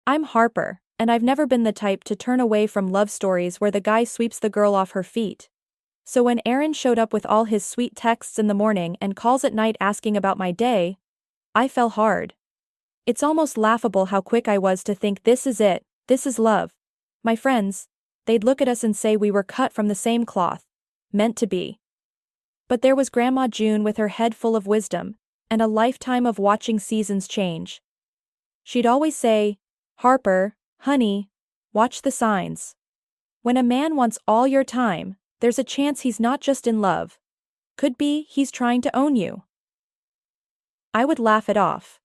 I'm Harper, and I've never been the type to turn away from love stories where the guy sweeps the girl off her feet. So when Aaron showed up with all his sweet texts in the morning and calls at night asking about my day, I fell hard. It's almost laughable how quick I was to think this is it, this is love. My friends, they'd look at us and say we were cut from the same cloth. Meant to be. But there was Grandma June with her head full of wisdom, and a lifetime of watching seasons change. She'd always say, "Harper, honey, watch the signs. When a man wants all your time, there's a chance he's not just in love. Could be he's trying to own you." I would laugh it off.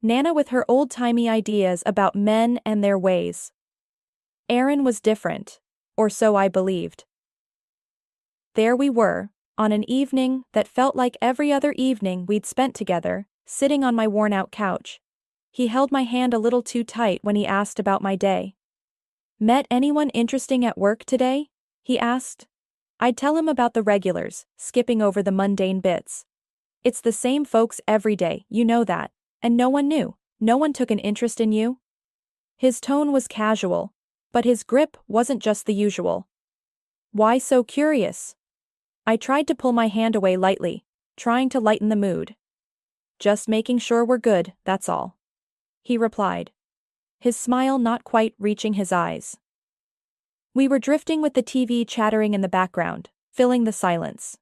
Nana with her old-timey ideas about men and their ways. Aaron was different, or so I believed. There we were, on an evening that felt like every other evening we'd spent together, sitting on my worn-out couch. He held my hand a little too tight when he asked about my day. "Met anyone interesting at work today?" he asked. I'd tell him about the regulars, skipping over the mundane bits. It's the same folks every day, you know that, and no one knew, no one took an interest in you. His tone was casual, but his grip wasn't just the usual. "Why so curious?" I tried to pull my hand away lightly, trying to lighten the mood. "Just making sure we're good, that's all," he replied. His smile not quite reaching his eyes. We were drifting with the TV chattering in the background, filling the silence.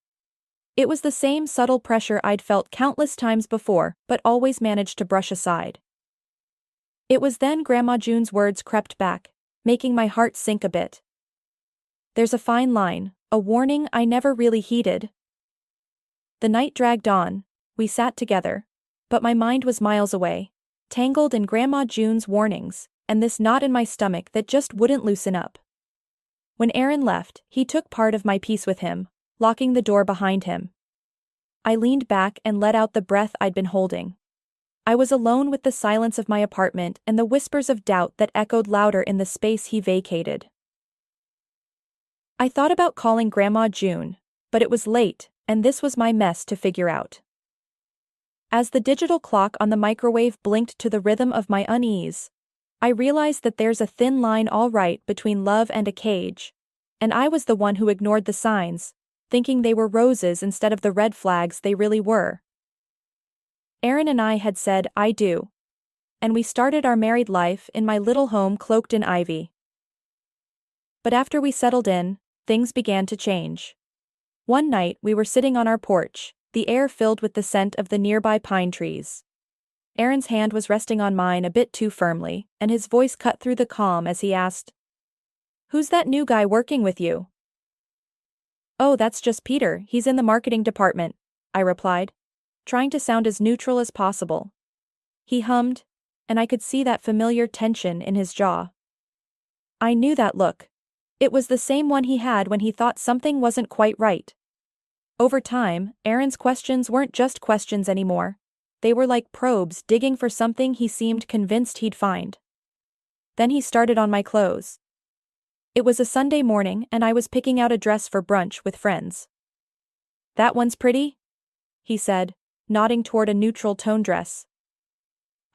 It was the same subtle pressure I'd felt countless times before, but always managed to brush aside. It was then Grandma June's words crept back, making my heart sink a bit. "There's a fine line, a warning I never really heeded." The night dragged on, we sat together, but my mind was miles away, tangled in Grandma June's warnings, and this knot in my stomach that just wouldn't loosen up. When Aaron left, he took part of my peace with him, locking the door behind him. I leaned back and let out the breath I'd been holding. I was alone with the silence of my apartment and the whispers of doubt that echoed louder in the space he vacated. I thought about calling Grandma June, but it was late, and this was my mess to figure out. As the digital clock on the microwave blinked to the rhythm of my unease, I realized that there's a thin line all right between love and a cage, and I was the one who ignored the signs, thinking they were roses instead of the red flags they really were. Aaron and I had said "I do," and we started our married life in my little home cloaked in ivy. But after we settled in, things began to change. One night we were sitting on our porch, the air filled with the scent of the nearby pine trees. Aaron's hand was resting on mine a bit too firmly, and his voice cut through the calm as he asked, "Who's that new guy working with you?" "Oh, that's just Peter, he's in the marketing department," I replied, trying to sound as neutral as possible. He hummed, and I could see that familiar tension in his jaw. I knew that look. It was the same one he had when he thought something wasn't quite right. Over time, Aaron's questions weren't just questions anymore. They were like probes digging for something he seemed convinced he'd find. Then he started on my clothes. It was a Sunday morning and I was picking out a dress for brunch with friends. "That one's pretty?" he said, nodding toward a neutral tone dress.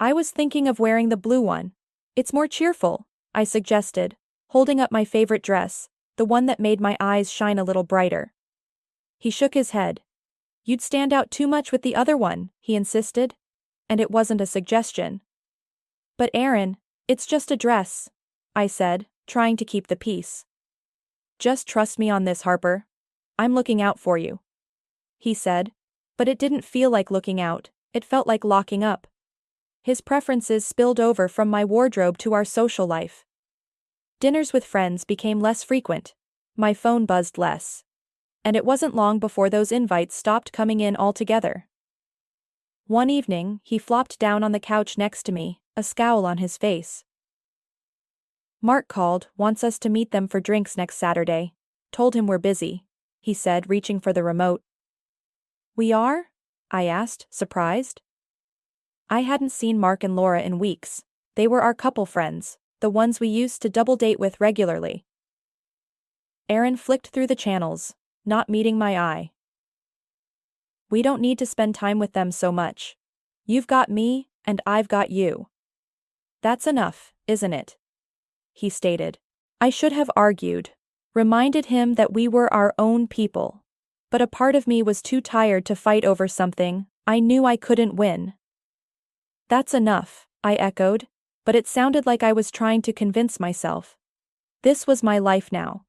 I was thinking of wearing the blue one. "It's more cheerful," I suggested, holding up my favorite dress, the one that made my eyes shine a little brighter. He shook his head. "You'd stand out too much with the other one," he insisted. And it wasn't a suggestion. "But Aaron, it's just a dress," I said, trying to keep the peace. "Just trust me on this, Harper. I'm looking out for you," he said, but it didn't feel like looking out, it felt like locking up. His preferences spilled over from my wardrobe to our social life. Dinners with friends became less frequent. My phone buzzed less. And it wasn't long before those invites stopped coming in altogether. One evening, he flopped down on the couch next to me, a scowl on his face. "Mark called, wants us to meet them for drinks next Saturday. Told him we're busy," he said, reaching for the remote. "We are?" I asked, surprised. I hadn't seen Mark and Laura in weeks. They were our couple friends, the ones we used to double date with regularly. Aaron flicked through the channels, not meeting my eye. "We don't need to spend time with them so much. You've got me, and I've got you." That's enough, isn't it? He stated. I should have argued. Reminded him that we were our own people. But a part of me was too tired to fight over something I knew I couldn't win. That's enough, I echoed, but it sounded like I was trying to convince myself. This was my life now.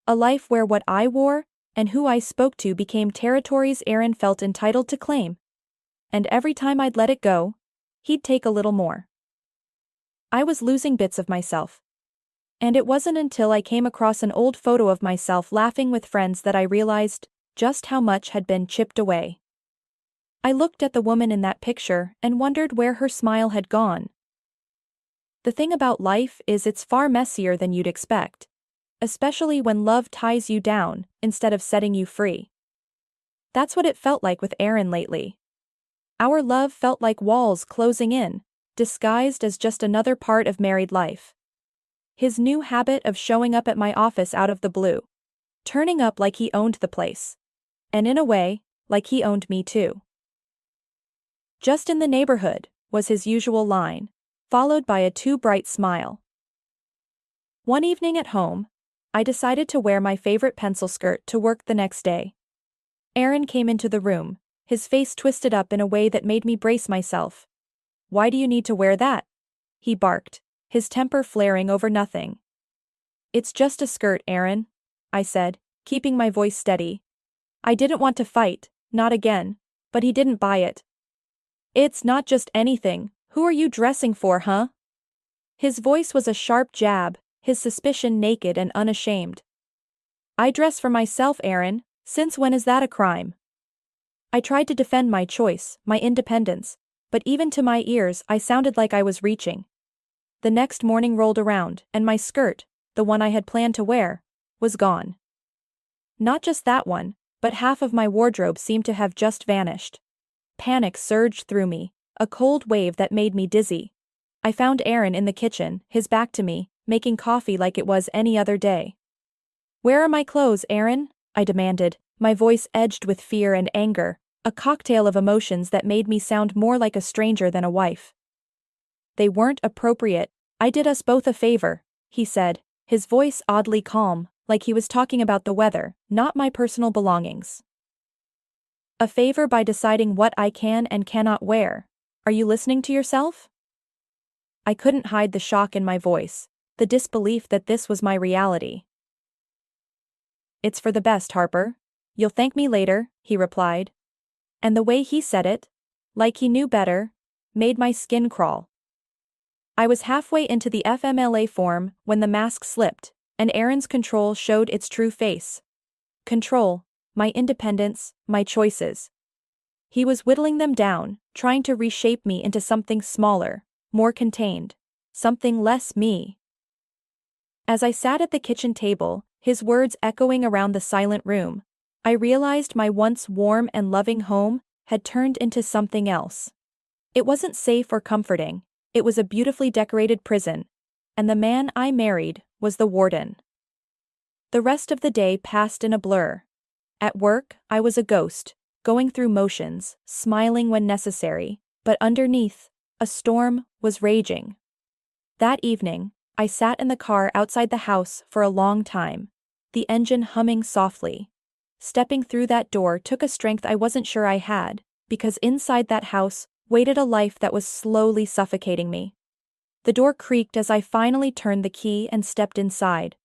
A life where what I wore and who I spoke to became territories Aaron felt entitled to claim. And every time I'd let it go, he'd take a little more. I was losing bits of myself. And it wasn't until I came across an old photo of myself laughing with friends that I realized just how much had been chipped away. I looked at the woman in that picture and wondered where her smile had gone. The thing about life is it's far messier than you'd expect, especially when love ties you down instead of setting you free. That's what it felt like with Aaron lately. Our love felt like walls closing in, disguised as just another part of married life. His new habit of showing up at my office out of the blue. Turning up like he owned the place. And in a way, like he owned me too. Just in the neighborhood, was his usual line, followed by a too bright smile. One evening at home, I decided to wear my favorite pencil skirt to work the next day. Aaron came into the room, his face twisted up in a way that made me brace myself. Why do you need to wear that? He barked, his temper flaring over nothing. It's just a skirt, Aaron, I said, keeping my voice steady. I didn't want to fight, not again, but he didn't buy it. It's not just anything, who are you dressing for, huh? His voice was a sharp jab, his suspicion naked and unashamed. I dress for myself, Aaron, since when is that a crime? I tried to defend my choice, my independence, but even to my ears I sounded like I was reaching. The next morning rolled around, and my skirt, the one I had planned to wear, was gone. Not just that one, but half of my wardrobe seemed to have just vanished. Panic surged through me, a cold wave that made me dizzy. I found Aaron in the kitchen, his back to me, making coffee like it was any other day. Where are my clothes, Aaron? I demanded, my voice edged with fear and anger, a cocktail of emotions that made me sound more like a stranger than a wife. They weren't appropriate. I did us both a favor, he said, his voice oddly calm, like he was talking about the weather, not my personal belongings. A favor by deciding what I can and cannot wear. Are you listening to yourself? I couldn't hide the shock in my voice, the disbelief that this was my reality. It's for the best, Harper. You'll thank me later, he replied. And the way he said it, like he knew better, made my skin crawl. I was halfway into the FMLA form when the mask slipped, and Aaron's control showed its true face. Control, my independence, my choices. He was whittling them down, trying to reshape me into something smaller, more contained, something less me. As I sat at the kitchen table, his words echoing around the silent room, I realized my once warm and loving home had turned into something else. It wasn't safe or comforting, it was a beautifully decorated prison, and the man I married was the warden. The rest of the day passed in a blur. At work, I was a ghost, going through motions, smiling when necessary, but underneath, a storm was raging. That evening, I sat in the car outside the house for a long time, the engine humming softly. Stepping through that door took a strength I wasn't sure I had, because inside that house waited a life that was slowly suffocating me. The door creaked as I finally turned the key and stepped inside.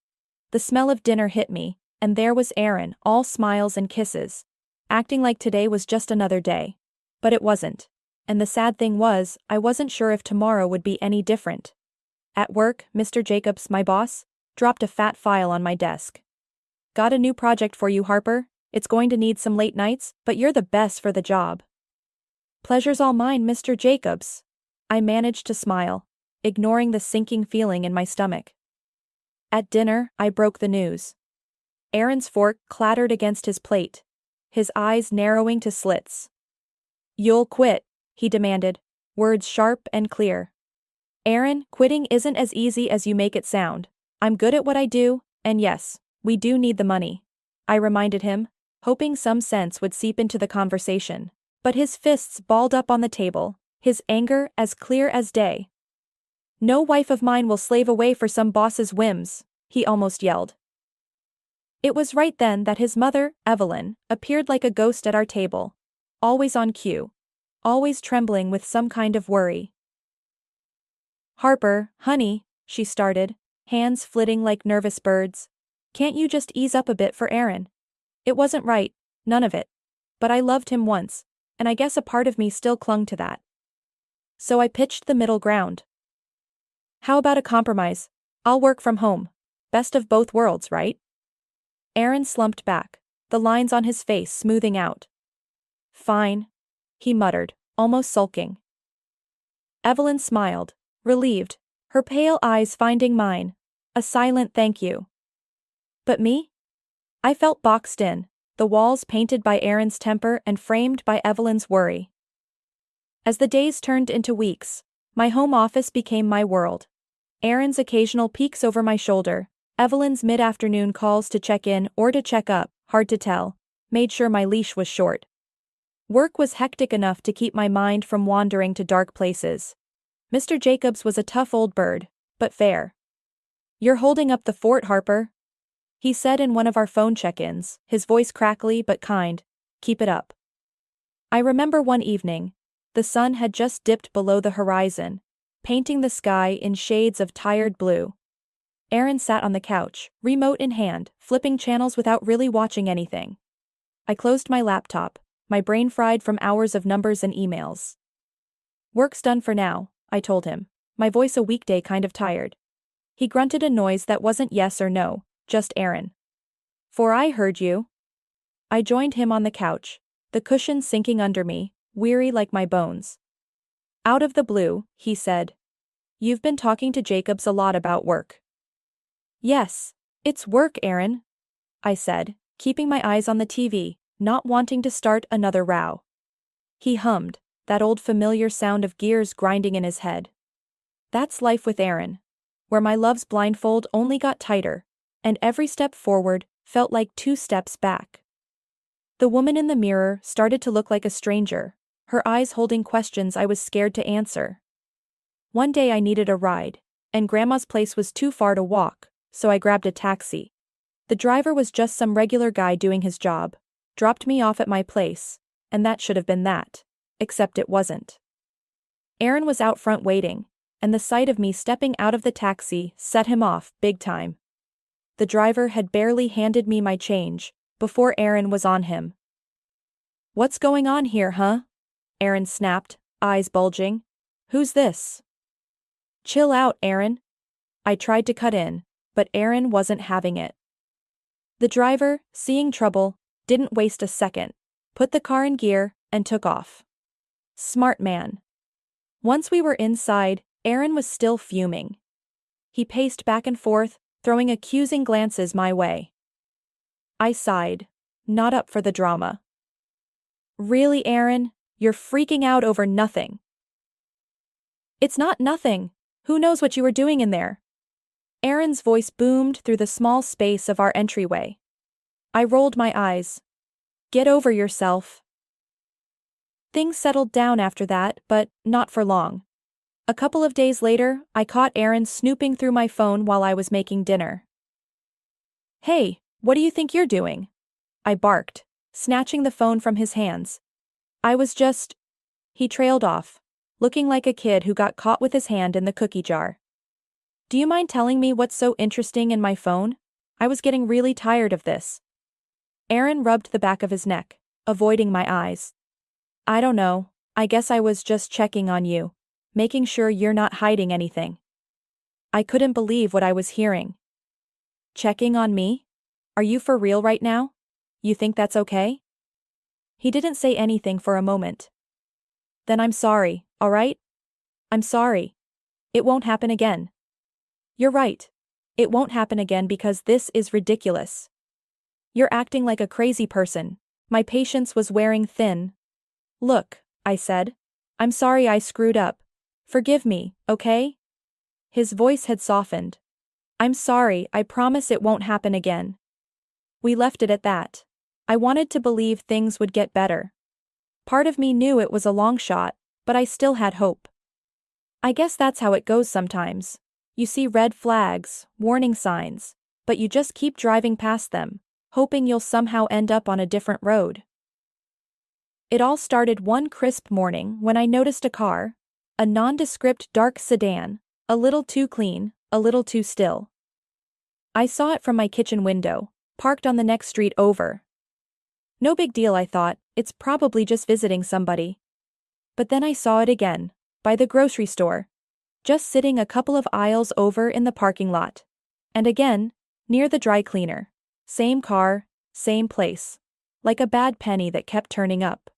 The smell of dinner hit me, and there was Aaron, all smiles and kisses, acting like today was just another day. But it wasn't. And the sad thing was, I wasn't sure if tomorrow would be any different. At work, Mr. Jacobs, my boss, dropped a fat file on my desk. Got a new project for you, Harper. It's going to need some late nights, but you're the best for the job. Pleasure's all mine, Mr. Jacobs. I managed to smile, ignoring the sinking feeling in my stomach. At dinner, I broke the news. Aaron's fork clattered against his plate, his eyes narrowing to slits. You'll quit, he demanded, words sharp and clear. Aaron, quitting isn't as easy as you make it sound. I'm good at what I do, and yes, we do need the money. I reminded him, hoping some sense would seep into the conversation. But his fists balled up on the table, his anger as clear as day. No wife of mine will slave away for some boss's whims, he almost yelled. It was right then that his mother, Evelyn, appeared like a ghost at our table. Always on cue. Always trembling with some kind of worry. Harper, honey, she started, hands flitting like nervous birds. Can't you just ease up a bit for Aaron? It wasn't right, none of it. But I loved him once, and I guess a part of me still clung to that. So I pitched the middle ground. How about a compromise? I'll work from home. Best of both worlds, right? Aaron slumped back, the lines on his face smoothing out. Fine, he muttered, almost sulking. Evelyn smiled, relieved, her pale eyes finding mine. A silent thank you. But me? I felt boxed in, the walls painted by Aaron's temper and framed by Evelyn's worry. As the days turned into weeks, my home office became my world. Aaron's occasional peeks over my shoulder, Evelyn's mid-afternoon calls to check in or to check up, hard to tell, made sure my leash was short. Work was hectic enough to keep my mind from wandering to dark places. Mr. Jacobs was a tough old bird, but fair. You're holding up the fort, Harper, he said in one of our phone check-ins, his voice crackly but kind. Keep it up. I remember one evening. The sun had just dipped below the horizon, painting the sky in shades of tired blue. Aaron sat on the couch, remote in hand, flipping channels without really watching anything. I closed my laptop, my brain fried from hours of numbers and emails. Work's done for now, I told him, my voice a weekday kind of tired. He grunted a noise that wasn't yes or no, just Aaron. For I heard you. I joined him on the couch, the cushion sinking under me, weary like my bones. Out of the blue, he said. You've been talking to Jacobs a lot about work. Yes, it's work, Aaron, I said, keeping my eyes on the TV, not wanting to start another row. He hummed, that old familiar sound of gears grinding in his head. That's life with Aaron, where my love's blindfold only got tighter, and every step forward felt like 2 steps back. The woman in the mirror started to look like a stranger, her eyes holding questions I was scared to answer. One day I needed a ride, and Grandma's place was too far to walk, so I grabbed a taxi. The driver was just some regular guy doing his job, dropped me off at my place, and that should have been that, except it wasn't. Aaron was out front waiting, and the sight of me stepping out of the taxi set him off big time. The driver had barely handed me my change, before Aaron was on him. What's going on here, huh? Aaron snapped, eyes bulging. Who's this? Chill out, Aaron. I tried to cut in, but Aaron wasn't having it. The driver, seeing trouble, didn't waste a second, put the car in gear, and took off. Smart man. Once we were inside, Aaron was still fuming. He paced back and forth, throwing accusing glances my way. I sighed, not up for the drama. Really, Aaron, you're freaking out over nothing. It's not nothing. Who knows what you were doing in there? Aaron's voice boomed through the small space of our entryway. I rolled my eyes. Get over yourself. Things settled down after that, but not for long. A couple of days later, I caught Aaron snooping through my phone while I was making dinner. Hey, what do you think you're doing? I barked, snatching the phone from his hands. I was just... He trailed off, looking like a kid who got caught with his hand in the cookie jar. Do you mind telling me what's so interesting in my phone? I was getting really tired of this. Aaron rubbed the back of his neck, avoiding my eyes. I don't know, I guess I was just checking on you, making sure you're not hiding anything. I couldn't believe what I was hearing. Checking on me? Are you for real right now? You think that's okay? He didn't say anything for a moment. Then I'm sorry, all right? I'm sorry. It won't happen again. You're right. It won't happen again because this is ridiculous. You're acting like a crazy person. My patience was wearing thin. Look, I said. I'm sorry I screwed up. Forgive me, okay? His voice had softened. I'm sorry, I promise it won't happen again. We left it at that. I wanted to believe things would get better. Part of me knew it was a long shot, but I still had hope. I guess that's how it goes sometimes. You see red flags, warning signs, but you just keep driving past them, hoping you'll somehow end up on a different road. It all started one crisp morning when I noticed a car, a nondescript dark sedan, a little too clean, a little too still. I saw it from my kitchen window, parked on the next street over. No big deal, I thought, it's probably just visiting somebody. But then I saw it again, by the grocery store, just sitting a couple of aisles over in the parking lot. And again, near the dry cleaner. Same car, same place. Like a bad penny that kept turning up.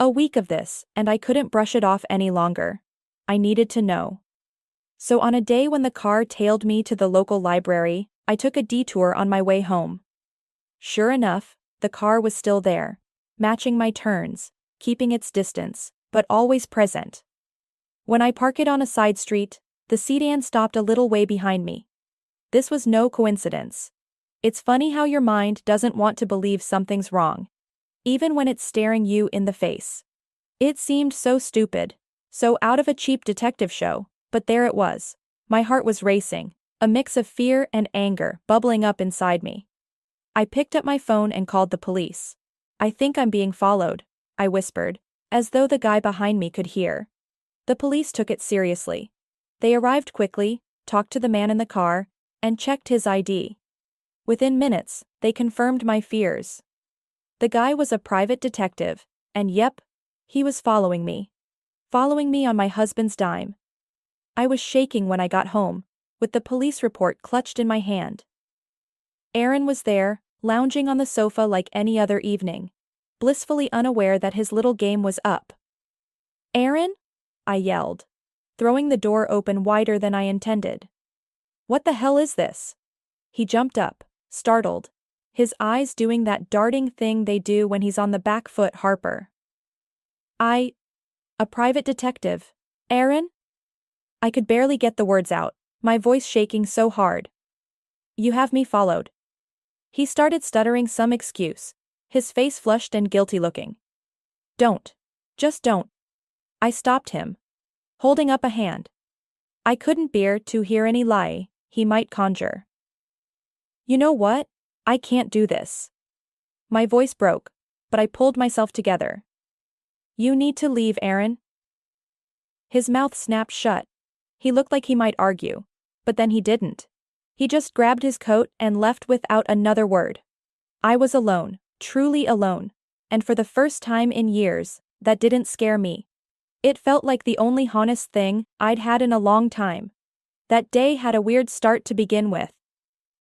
A week of this, and I couldn't brush it off any longer. I needed to know. So on a day when the car tailed me to the local library, I took a detour on my way home. Sure enough, the car was still there, matching my turns, keeping its distance, but always present. When I parked it on a side street, the sedan stopped a little way behind me. This was no coincidence. It's funny how your mind doesn't want to believe something's wrong, even when it's staring you in the face. It seemed so stupid, so out of a cheap detective show, but there it was. My heart was racing, a mix of fear and anger bubbling up inside me. I picked up my phone and called the police. I think I'm being followed, I whispered, as though the guy behind me could hear. The police took it seriously. They arrived quickly, talked to the man in the car, and checked his ID. Within minutes, they confirmed my fears. The guy was a private detective, and yep, he was following me. Following me on my husband's dime. I was shaking when I got home, with the police report clutched in my hand. Aaron was there, lounging on the sofa like any other evening, blissfully unaware that his little game was up. "Aaron?" I yelled, throwing the door open wider than I intended. "What the hell is this?" He jumped up, startled, his eyes doing that darting thing they do when he's on the back foot. "Harper. A private detective. Aaron?" I could barely get the words out, my voice shaking so hard. "You have me followed." He started stuttering some excuse, his face flushed and guilty looking. "Don't. Just don't." I stopped him, holding up a hand. I couldn't bear to hear any lie he might conjure. "You know what? I can't do this." My voice broke, but I pulled myself together. "You need to leave, Aaron." His mouth snapped shut. He looked like he might argue, but then he didn't. He just grabbed his coat and left without another word. I was alone, truly alone, and for the first time in years, that didn't scare me. It felt like the only honest thing I'd had in a long time. That day had a weird start to begin with.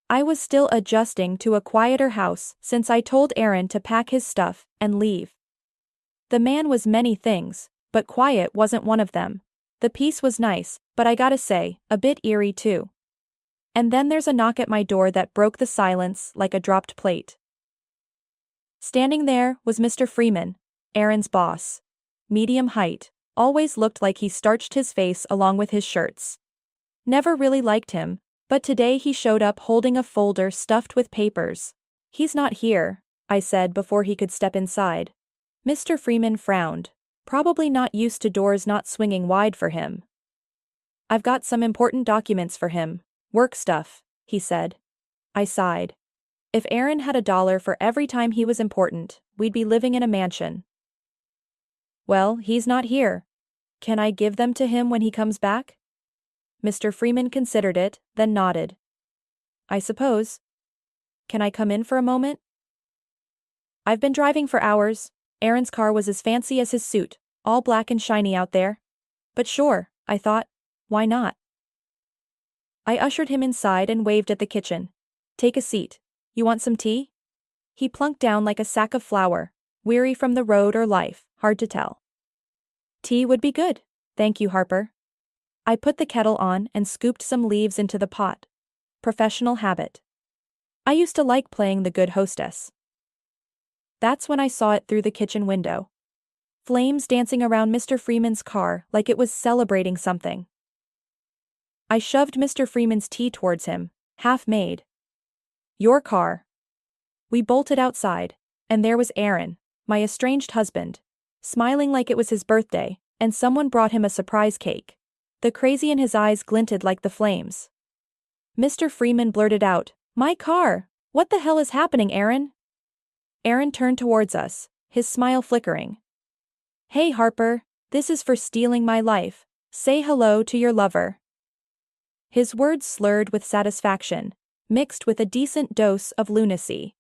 I was still adjusting to a quieter house since I told Aaron to pack his stuff and leave. The man was many things, but quiet wasn't one of them. The peace was nice, but I gotta say, a bit eerie too. And then there's a knock at my door that broke the silence like a dropped plate. Standing there was Mr. Freeman, Aaron's boss. Medium height, always looked like he starched his face along with his shirts. Never really liked him, but today he showed up holding a folder stuffed with papers. "He's not here," I said before he could step inside. Mr. Freeman frowned, probably not used to doors not swinging wide for him. "I've got some important documents for him. Work stuff," he said. I sighed. If Aaron had $1 for every time he was important, we'd be living in a mansion. "Well, he's not here. Can I give them to him when he comes back?" Mr. Freeman considered it, then nodded. "I suppose. Can I come in for a moment?" "I've been driving for hours." Aaron's car was as fancy as his suit, all black and shiny out there. But sure, I thought, why not? I ushered him inside and waved at the kitchen. "Take a seat. You want some tea?" He plunked down like a sack of flour, weary from the road or life, hard to tell. "Tea would be good, thank you, Harper." I put the kettle on and scooped some leaves into the pot. Professional habit. I used to like playing the good hostess. That's when I saw it through the kitchen window. Flames dancing around Mr. Freeman's car like it was celebrating something. I shoved Mr. Freeman's tea towards him, half made. "Your car." We bolted outside, and there was Aaron, my estranged husband, smiling like it was his birthday, and someone brought him a surprise cake. The crazy in his eyes glinted like the flames. Mr. Freeman blurted out, "My car! What the hell is happening, Aaron?" Aaron turned towards us, his smile flickering. "Hey Harper, this is for stealing my life. Say hello to your lover." His words slurred with satisfaction, mixed with a decent dose of lunacy.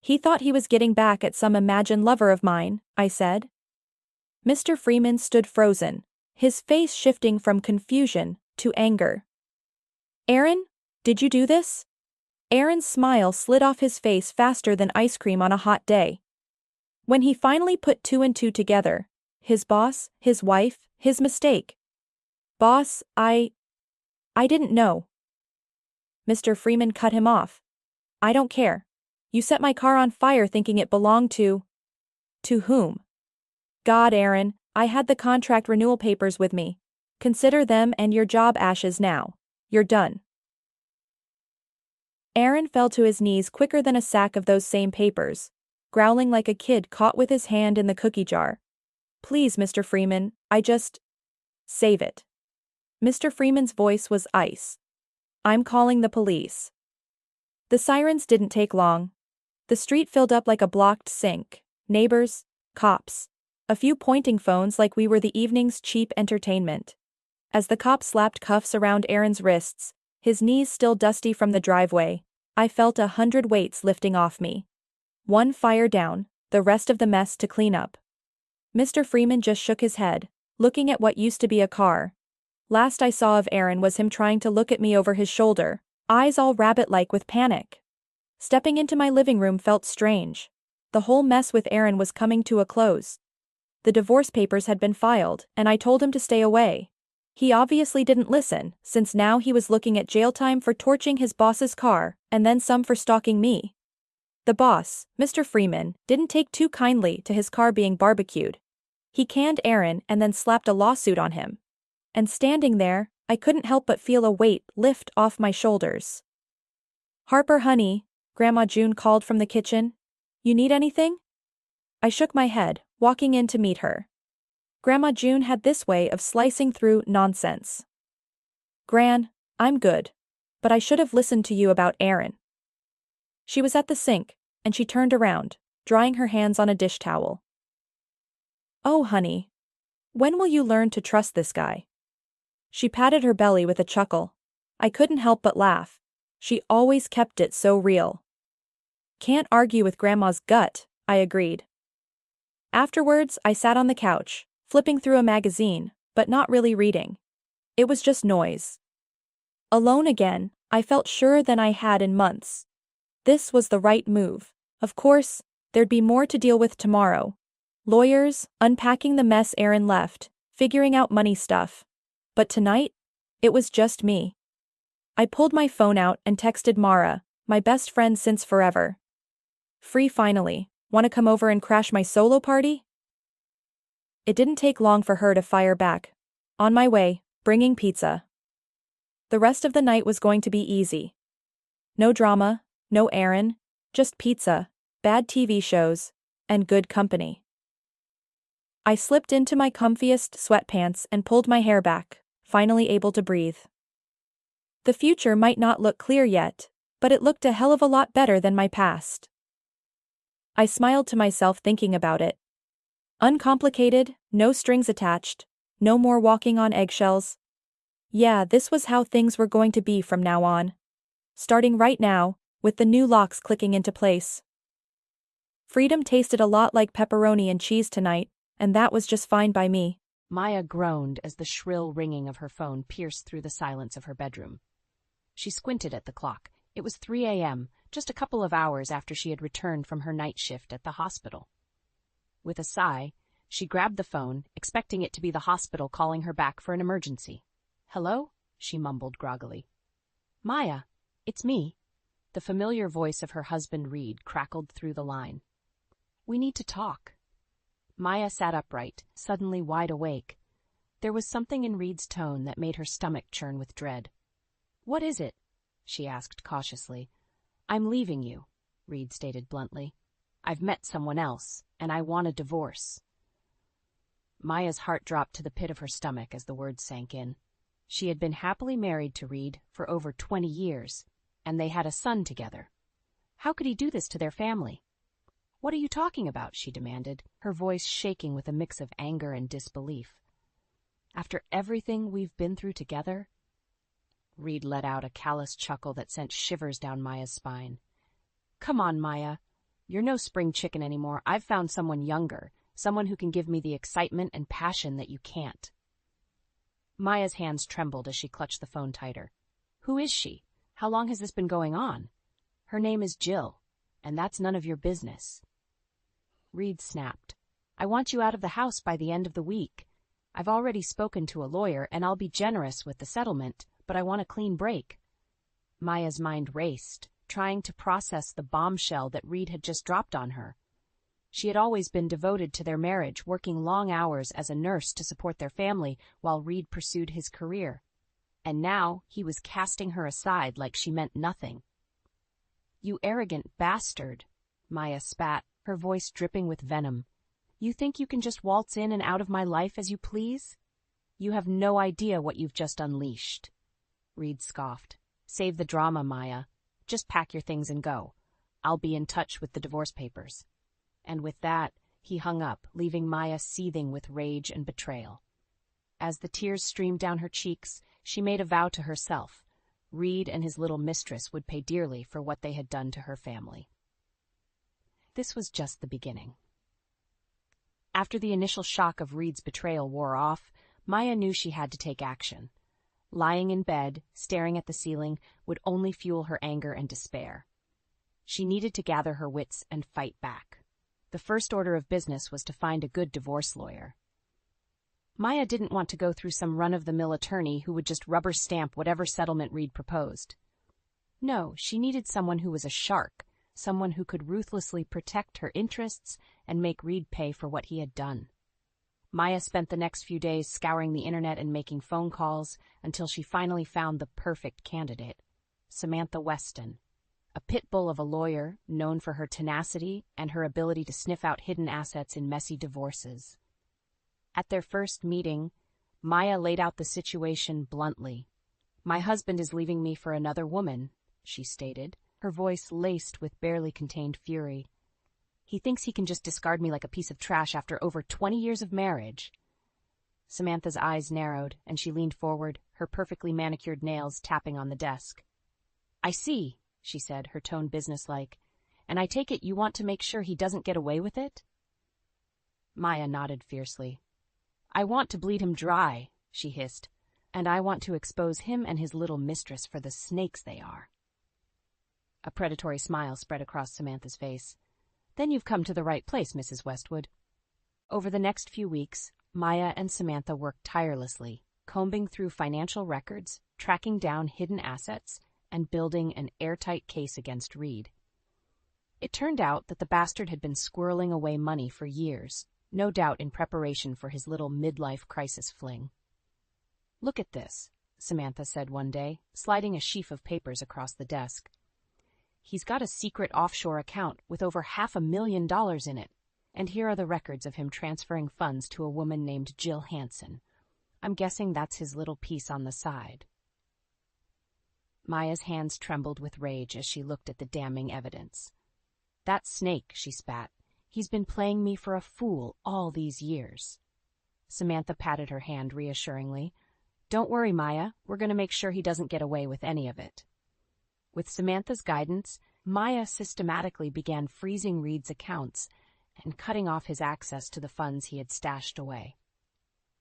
"He thought he was getting back at some imagined lover of mine," I said. Mr. Freeman stood frozen, his face shifting from confusion to anger. "Aaron, did you do this?" Aaron's smile slid off his face faster than ice cream on a hot day. When he finally put two and two together, his boss, his wife, his mistake. "Boss, I didn't know." Mr. Freeman cut him off. "I don't care. You set my car on fire thinking it belonged to whom?" "God, Aaron, I had the contract renewal papers with me. Consider them and your job ashes now. You're done." Aaron fell to his knees quicker than a sack of those same papers, growling like a kid caught with his hand in the cookie jar. "Please, Mr. Freeman, save it." Mr. Freeman's voice was ice. "I'm calling the police." The sirens didn't take long. The street filled up like a blocked sink, neighbors, cops. A few pointing phones like we were the evening's cheap entertainment. As the cop slapped cuffs around Aaron's wrists, his knees still dusty from the driveway, I felt 100 weights lifting off me. One fire down, the rest of the mess to clean up. Mr. Freeman just shook his head, looking at what used to be a car. Last I saw of Aaron was him trying to look at me over his shoulder, eyes all rabbit-like with panic. Stepping into my living room felt strange. The whole mess with Aaron was coming to a close. The divorce papers had been filed, and I told him to stay away. He obviously didn't listen, since now he was looking at jail time for torching his boss's car, and then some for stalking me. The boss, Mr. Freeman, didn't take too kindly to his car being barbecued. He canned Aaron and then slapped a lawsuit on him. And standing there, I couldn't help but feel a weight lift off my shoulders. "Harper, honey," Grandma June called from the kitchen. "You need anything?" I shook my head, walking in to meet her. Grandma June had this way of slicing through nonsense. "Gran, I'm good. But I should have listened to you about Aaron." She was at the sink, and she turned around, drying her hands on a dish towel. "Oh honey. When will you learn to trust this guy?" She patted her belly with a chuckle. I couldn't help but laugh. She always kept it so real. "Can't argue with Grandma's gut," I agreed. Afterwards, I sat on the couch, flipping through a magazine, but not really reading. It was just noise. Alone again, I felt surer than I had in months. This was the right move. Of course, there'd be more to deal with tomorrow. Lawyers, unpacking the mess Aaron left, figuring out money stuff. But tonight, it was just me. I pulled my phone out and texted Mara, my best friend since forever. "Free finally. Want to come over and crash my solo party?" It didn't take long for her to fire back. "On my way, bringing pizza." The rest of the night was going to be easy. No drama, no Aaron, just pizza, bad TV shows, and good company. I slipped into my comfiest sweatpants and pulled my hair back, finally able to breathe. The future might not look clear yet, but it looked a hell of a lot better than my past. I smiled to myself thinking about it. Uncomplicated, no strings attached, no more walking on eggshells. Yeah, this was how things were going to be from now on. Starting right now, with the new locks clicking into place. Freedom tasted a lot like pepperoni and cheese tonight, and that was just fine by me. Maya groaned as the shrill ringing of her phone pierced through the silence of her bedroom. She squinted at the clock. It was 3 a.m., just a couple of hours after she had returned from her night shift at the hospital. With a sigh, she grabbed the phone, expecting it to be the hospital calling her back for an emergency. "Hello?" she mumbled groggily. "Maya, it's me." The familiar voice of her husband Reed crackled through the line. "We need to talk." Maya sat upright, suddenly wide awake. There was something in Reed's tone that made her stomach churn with dread. "What is it?" she asked cautiously. "I'm leaving you," Reed stated bluntly. "I've met someone else, and I want a divorce." Maya's heart dropped to the pit of her stomach as the words sank in. She had been happily married to Reed for over 20 years, and they had a son together. How could he do this to their family? "What are you talking about?" she demanded, her voice shaking with a mix of anger and disbelief. "After everything we've been through together?" Reed let out a callous chuckle that sent shivers down Maya's spine. "Come on, Maya. You're no spring chicken anymore. I've found someone younger, someone who can give me the excitement and passion that you can't." Maya's hands trembled as she clutched the phone tighter. "Who is she? How long has this been going on?" "Her name is Jill, and that's none of your business." Reed snapped. "I want you out of the house by the end of the week. I've already spoken to a lawyer, and I'll be generous with the settlement, but I want a clean break." Maya's mind raced, trying to process the bombshell that Reed had just dropped on her. She had always been devoted to their marriage, working long hours as a nurse to support their family while Reed pursued his career. And now he was casting her aside like she meant nothing. "You arrogant bastard," Maya spat, her voice dripping with venom. "You think you can just waltz in and out of my life as you please? You have no idea what you've just unleashed." Reed scoffed. "Save the drama, Maya. Just pack your things and go. I'll be in touch with the divorce papers." And with that, he hung up, leaving Maya seething with rage and betrayal. As the tears streamed down her cheeks, she made a vow to herself. Reed and his little mistress would pay dearly for what they had done to her family. This was just the beginning. After the initial shock of Reed's betrayal wore off, Maya knew she had to take action. Lying in bed, staring at the ceiling, would only fuel her anger and despair. She needed to gather her wits and fight back. The first order of business was to find a good divorce lawyer. Maya didn't want to go through some run-of-the-mill attorney who would just rubber stamp whatever settlement Reed proposed. No, she needed someone who was a shark, someone who could ruthlessly protect her interests and make Reed pay for what he had done. Maya spent the next few days scouring the internet and making phone calls until she finally found the perfect candidate, Samantha Weston, a pit bull of a lawyer known for her tenacity and her ability to sniff out hidden assets in messy divorces. At their first meeting, Maya laid out the situation bluntly. "My husband is leaving me for another woman," she stated, her voice laced with barely contained fury. "He thinks he can just discard me like a piece of trash after over 20 years of marriage." Samantha's eyes narrowed, and she leaned forward, her perfectly manicured nails tapping on the desk. "I see," she said, her tone businesslike. "And I take it you want to make sure he doesn't get away with it?" Maya nodded fiercely. "I want to bleed him dry," she hissed, "and I want to expose him and his little mistress for the snakes they are." A predatory smile spread across Samantha's face. "Then you've come to the right place, Mrs. Westwood." Over the next few weeks, Maya and Samantha worked tirelessly, combing through financial records, tracking down hidden assets, and building an airtight case against Reed. It turned out that the bastard had been squirreling away money for years, no doubt in preparation for his little midlife crisis fling. "Look at this," Samantha said one day, sliding a sheaf of papers across the desk. "He's got a secret offshore account with over $500,000 in it, and here are the records of him transferring funds to a woman named Jill Hansen. I'm guessing that's his little piece on the side." Maya's hands trembled with rage as she looked at the damning evidence. "That snake," she spat. "He's been playing me for a fool all these years." Samantha patted her hand reassuringly. "Don't worry, Maya. We're going to make sure he doesn't get away with any of it." With Samantha's guidance, Maya systematically began freezing Reed's accounts and cutting off his access to the funds he had stashed away.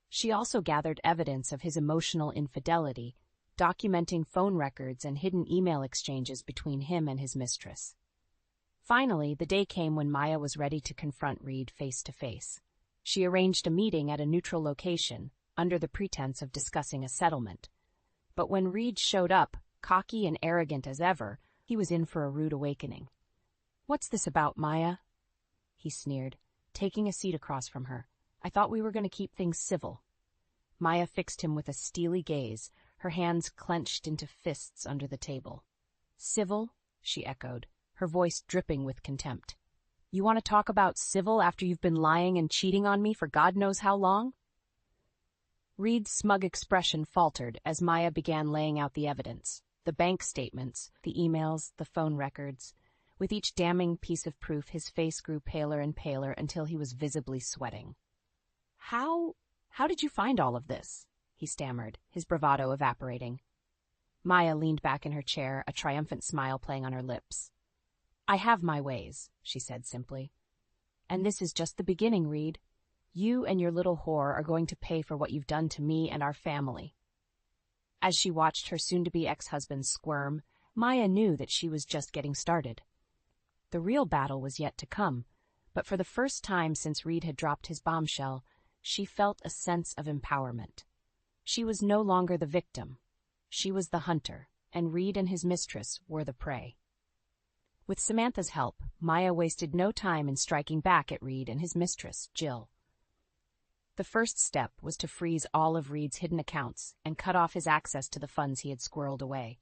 She also gathered evidence of his emotional infidelity, documenting phone records and hidden email exchanges between him and his mistress. Finally, the day came when Maya was ready to confront Reed face to face. She arranged a meeting at a neutral location, under the pretense of discussing a settlement. But when Reed showed up, cocky and arrogant as ever, he was in for a rude awakening. "What's this about, Maya?" he sneered, taking a seat across from her. "I thought we were going to keep things civil." Maya fixed him with a steely gaze, her hands clenched into fists under the table. "Civil?" she echoed, her voice dripping with contempt. You want to talk about civil after you've been lying and cheating on me for God knows how long? Reed's smug expression faltered as Maya began laying out the evidence, the bank statements, the emails, the phone records. With each damning piece of proof, his face grew paler and paler until he was visibly sweating. How did you find all of this? He stammered, his bravado evaporating. Maya leaned back in her chair, a triumphant smile playing on her lips. I have my ways, she said simply. And this is just the beginning, Reed. You and your little whore are going to pay for what you've done to me and our family. As she watched her soon-to-be ex-husband squirm, Maya knew that she was just getting started. The real battle was yet to come, but for the first time since Reed had dropped his bombshell, she felt a sense of empowerment. She was no longer the victim. She was the hunter, and Reed and his mistress were the prey. With Samantha's help, Maya wasted no time in striking back at Reed and his mistress, Jill. The first step was to freeze all of Reed's hidden accounts and cut off his access to the funds he had squirreled away.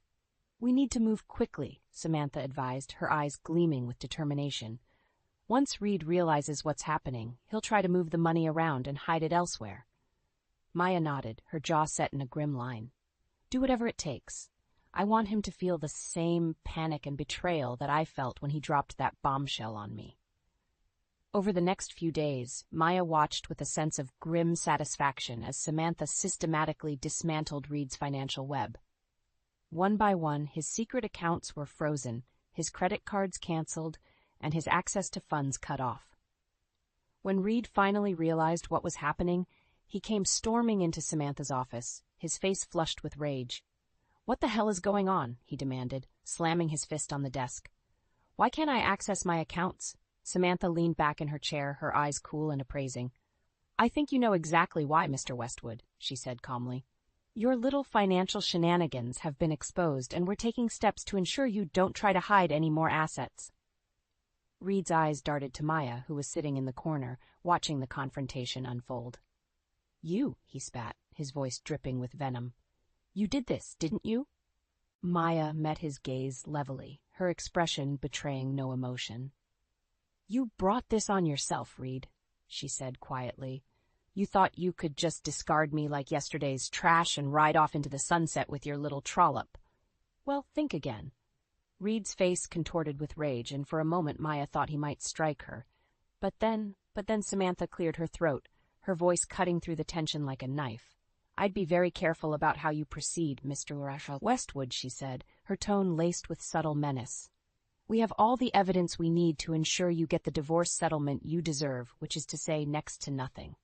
We need to move quickly, Samantha advised, her eyes gleaming with determination. Once Reed realizes what's happening, he'll try to move the money around and hide it elsewhere. Maya nodded, her jaw set in a grim line. Do whatever it takes. I want him to feel the same panic and betrayal that I felt when he dropped that bombshell on me. Over the next few days, Maya watched with a sense of grim satisfaction as Samantha systematically dismantled Reed's financial web. One by one, his secret accounts were frozen, his credit cards canceled, and his access to funds cut off. When Reed finally realized what was happening, he came storming into Samantha's office, his face flushed with rage. What the hell is going on? He demanded, slamming his fist on the desk. Why can't I access my accounts? Samantha leaned back in her chair, her eyes cool and appraising. I think you know exactly why, Mr. Westwood, she said calmly. Your little financial shenanigans have been exposed, and we're taking steps to ensure you don't try to hide any more assets. Reed's eyes darted to Maya, who was sitting in the corner, watching the confrontation unfold. You, he spat, his voice dripping with venom. You did this, didn't you? Maya met his gaze levelly, her expression betraying no emotion. You brought this on yourself, Reed, she said quietly. You thought you could just discard me like yesterday's trash and ride off into the sunset with your little trollop. Well, think again. Reed's face contorted with rage, and for a moment Maya thought he might strike her. But then Samantha cleared her throat, her voice cutting through the tension like a knife. I'd be very careful about how you proceed, Mr. Westwood, she said, her tone laced with subtle menace. We have all the evidence we need to ensure you get the divorce settlement you deserve, which is to say next to nothing.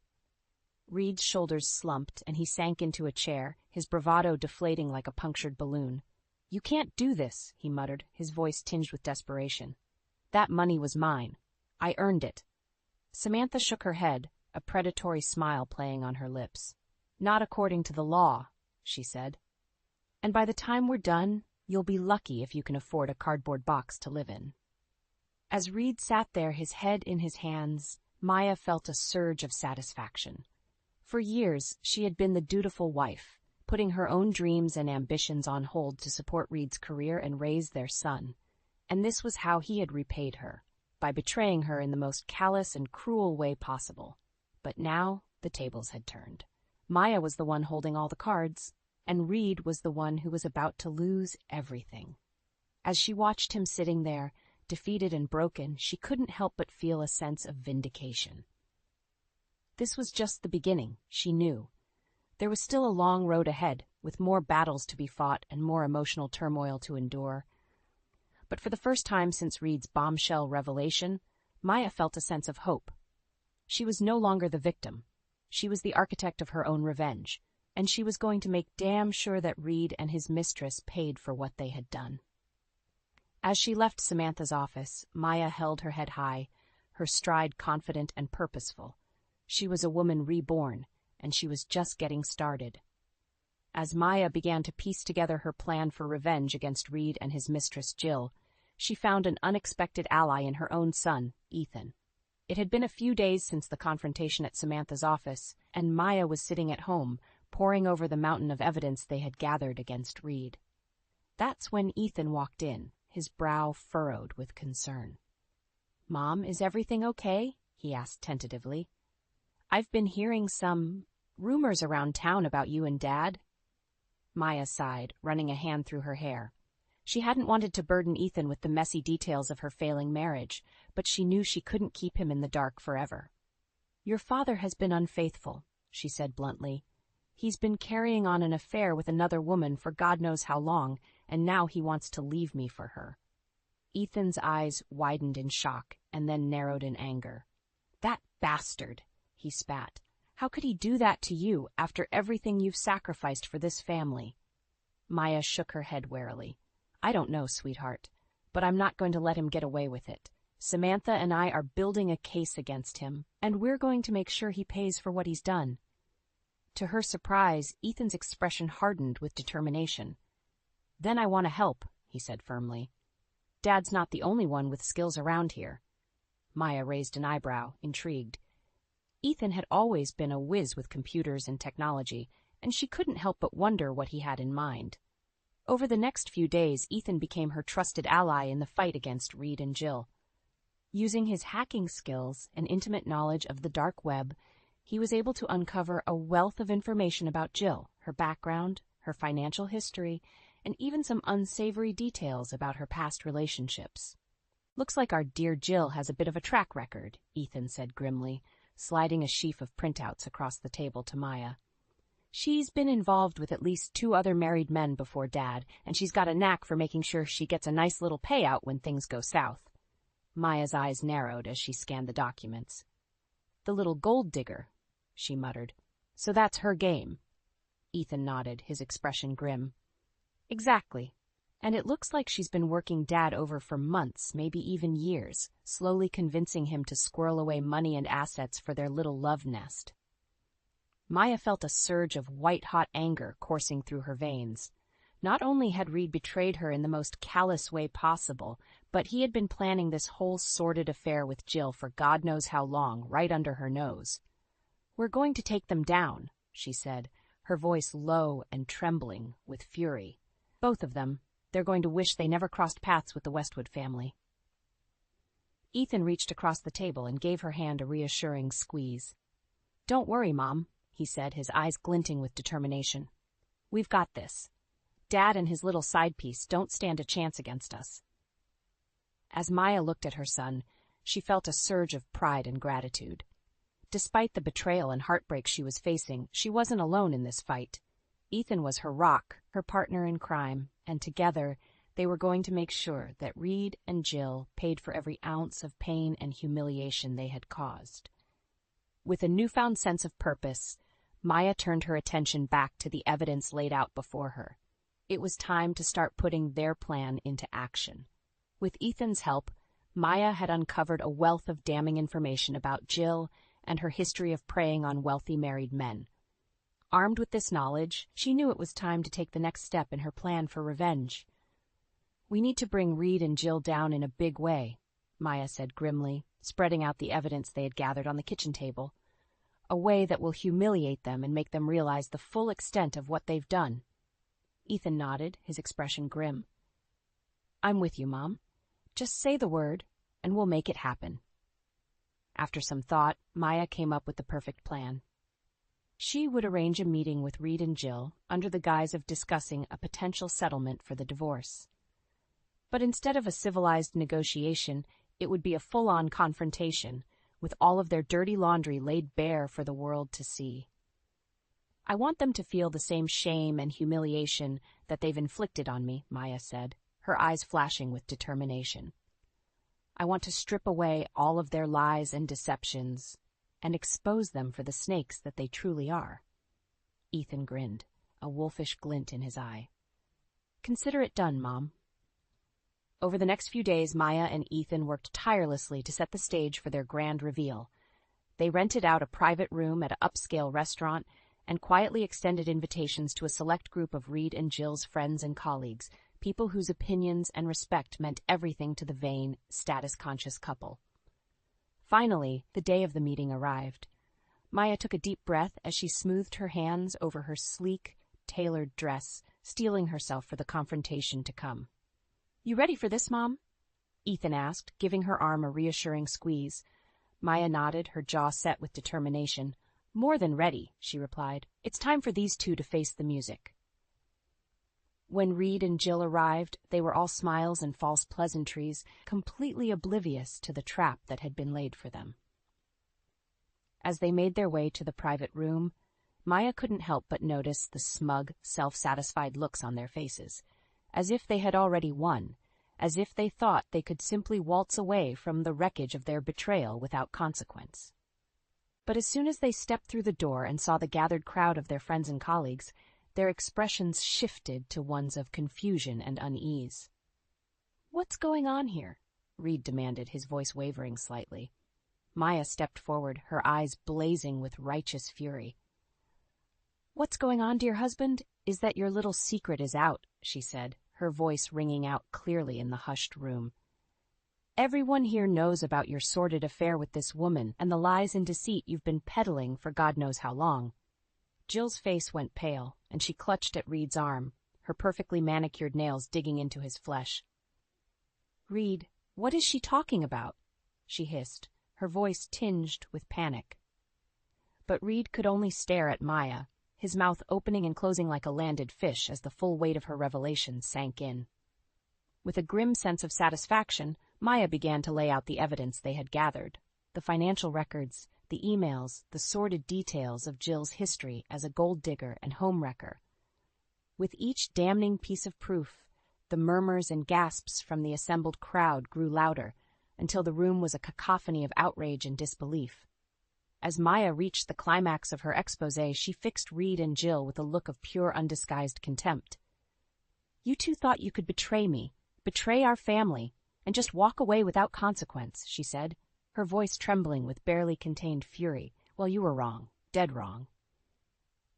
Reed's shoulders slumped, and he sank into a chair, his bravado deflating like a punctured balloon. You can't do this, he muttered, his voice tinged with desperation. That money was mine. I earned it. Samantha shook her head, a predatory smile playing on her lips. Not according to the law, she said. And by the time we're done, you'll be lucky if you can afford a cardboard box to live in. As Reed sat there, his head in his hands, Maya felt a surge of satisfaction. For years, she had been the dutiful wife, putting her own dreams and ambitions on hold to support Reed's career and raise their son. And this was how he had repaid her, by betraying her in the most callous and cruel way possible. But now, the tables had turned. Maya was the one holding all the cards, and Reed was the one who was about to lose everything. As she watched him sitting there, defeated and broken, she couldn't help but feel a sense of vindication. This was just the beginning, she knew. There was still a long road ahead, with more battles to be fought and more emotional turmoil to endure. But for the first time since Reed's bombshell revelation, Maya felt a sense of hope. She was no longer the victim. She was the architect of her own revenge, and she was going to make damn sure that Reed and his mistress paid for what they had done. As she left Samantha's office, Maya held her head high, her stride confident and purposeful. She was a woman reborn, and she was just getting started. As Maya began to piece together her plan for revenge against Reed and his mistress Jill, she found an unexpected ally in her own son, Ethan. It had been a few days since the confrontation at Samantha's office, and Maya was sitting at home, poring over the mountain of evidence they had gathered against Reed. That's when Ethan walked in, his brow furrowed with concern. "Mom, is everything okay?" he asked tentatively. "I've been hearing some rumors around town about you and Dad." Maya sighed, running a hand through her hair. She hadn't wanted to burden Ethan with the messy details of her failing marriage, but she knew she couldn't keep him in the dark forever. "Your father has been unfaithful," she said bluntly. "He's been carrying on an affair with another woman for God knows how long, and now he wants to leave me for her." Ethan's eyes widened in shock and then narrowed in anger. "That bastard!" he spat. "How could he do that to you after everything you've sacrificed for this family?" Maya shook her head warily. "I don't know, sweetheart, but I'm not going to let him get away with it. Samantha and I are building a case against him, and we're going to make sure he pays for what he's done." To her surprise, Ethan's expression hardened with determination. "Then I want to help," he said firmly. "Dad's not the only one with skills around here." Maya raised an eyebrow, intrigued. Ethan had always been a whiz with computers and technology, and she couldn't help but wonder what he had in mind. Over the next few days, Ethan became her trusted ally in the fight against Reed and Jill. Using his hacking skills and intimate knowledge of the dark web, he was able to uncover a wealth of information about Jill, her background, her financial history, and even some unsavory details about her past relationships. "Looks like our dear Jill has a bit of a track record," Ethan said grimly, sliding a sheaf of printouts across the table to Maya. "She's been involved with at least 2 other married men before Dad, and she's got a knack for making sure she gets a nice little payout when things go south." Maya's eyes narrowed as she scanned the documents. "The little gold digger," she muttered. "So that's her game." Ethan nodded, his expression grim. "Exactly. And it looks like she's been working Dad over for months, maybe even years, slowly convincing him to squirrel away money and assets for their little love nest." Maya felt a surge of white-hot anger coursing through her veins. Not only had Reed betrayed her in the most callous way possible, but he had been planning this whole sordid affair with Jill for God knows how long, right under her nose. "We're going to take them down," she said, her voice low and trembling with fury. "Both of them. They're going to wish they never crossed paths with the Westwood family." Ethan reached across the table and gave her hand a reassuring squeeze. "Don't worry, Mom," he said, his eyes glinting with determination. "We've got this. Dad and his little side piece don't stand a chance against us." As Maya looked at her son, she felt a surge of pride and gratitude. Despite the betrayal and heartbreak she was facing, she wasn't alone in this fight. Ethan was her rock, her partner in crime, and together they were going to make sure that Reed and Jill paid for every ounce of pain and humiliation they had caused. With a newfound sense of purpose, Maya turned her attention back to the evidence laid out before her. It was time to start putting their plan into action. With Ethan's help, Maya had uncovered a wealth of damning information about Jill and her history of preying on wealthy married men. Armed with this knowledge, she knew it was time to take the next step in her plan for revenge. "We need to bring Reed and Jill down in a big way," Maya said grimly, spreading out the evidence they had gathered on the kitchen table. "A way that will humiliate them and make them realize the full extent of what they've done." Ethan nodded, his expression grim. "I'm with you, Mom. Just say the word, and we'll make it happen." After some thought, Maya came up with the perfect plan. She would arrange a meeting with Reed and Jill under the guise of discussing a potential settlement for the divorce. But instead of a civilized negotiation, it would be a full-on confrontation, with all of their dirty laundry laid bare for the world to see. "I want them to feel the same shame and humiliation that they've inflicted on me," Maya said, her eyes flashing with determination. "I want to strip away all of their lies and deceptions and expose them for the snakes that they truly are." Ethan grinned, a wolfish glint in his eye. "Consider it done, Mom." Over the next few days, Maya and Ethan worked tirelessly to set the stage for their grand reveal. They rented out a private room at an upscale restaurant and quietly extended invitations to a select group of Reed and Jill's friends and colleagues, people whose opinions and respect meant everything to the vain, status-conscious couple. Finally, the day of the meeting arrived. Maya took a deep breath as she smoothed her hands over her sleek, tailored dress, steeling herself for the confrontation to come. "You ready for this, Mom?" Ethan asked, giving her arm a reassuring squeeze. Maya nodded, her jaw set with determination. More than ready, she replied. It's time for these two to face the music. When Reed and Jill arrived, they were all smiles and false pleasantries, completely oblivious to the trap that had been laid for them. As they made their way to the private room, Maya couldn't help but notice the smug, self-satisfied looks on their faces, as if they had already won, as if they thought they could simply waltz away from the wreckage of their betrayal without consequence. But as soon as they stepped through the door and saw the gathered crowd of their friends and colleagues, their expressions shifted to ones of confusion and unease. "What's going on here?" Reed demanded, his voice wavering slightly. Maya stepped forward, her eyes blazing with righteous fury. "What's going on, dear husband, is that your little secret is out," she said, her voice ringing out clearly in the hushed room. "Everyone here knows about your sordid affair with this woman and the lies and deceit you've been peddling for God knows how long." Jill's face went pale, and she clutched at Reed's arm, her perfectly manicured nails digging into his flesh. "Reed, what is she talking about?" she hissed, her voice tinged with panic. But Reed could only stare at Maya, his mouth opening and closing like a landed fish as the full weight of her revelation sank in. With a grim sense of satisfaction, Maya began to lay out the evidence they had gathered, the financial records, the emails, the sordid details of Jill's history as a gold digger and home wrecker. With each damning piece of proof, the murmurs and gasps from the assembled crowd grew louder, until the room was a cacophony of outrage and disbelief. As Maya reached the climax of her exposé, she fixed Reed and Jill with a look of pure undisguised contempt. "You two thought you could betray me, betray our family, and just walk away without consequence," she said, her voice trembling with barely contained fury. "Well, you were wrong, dead wrong."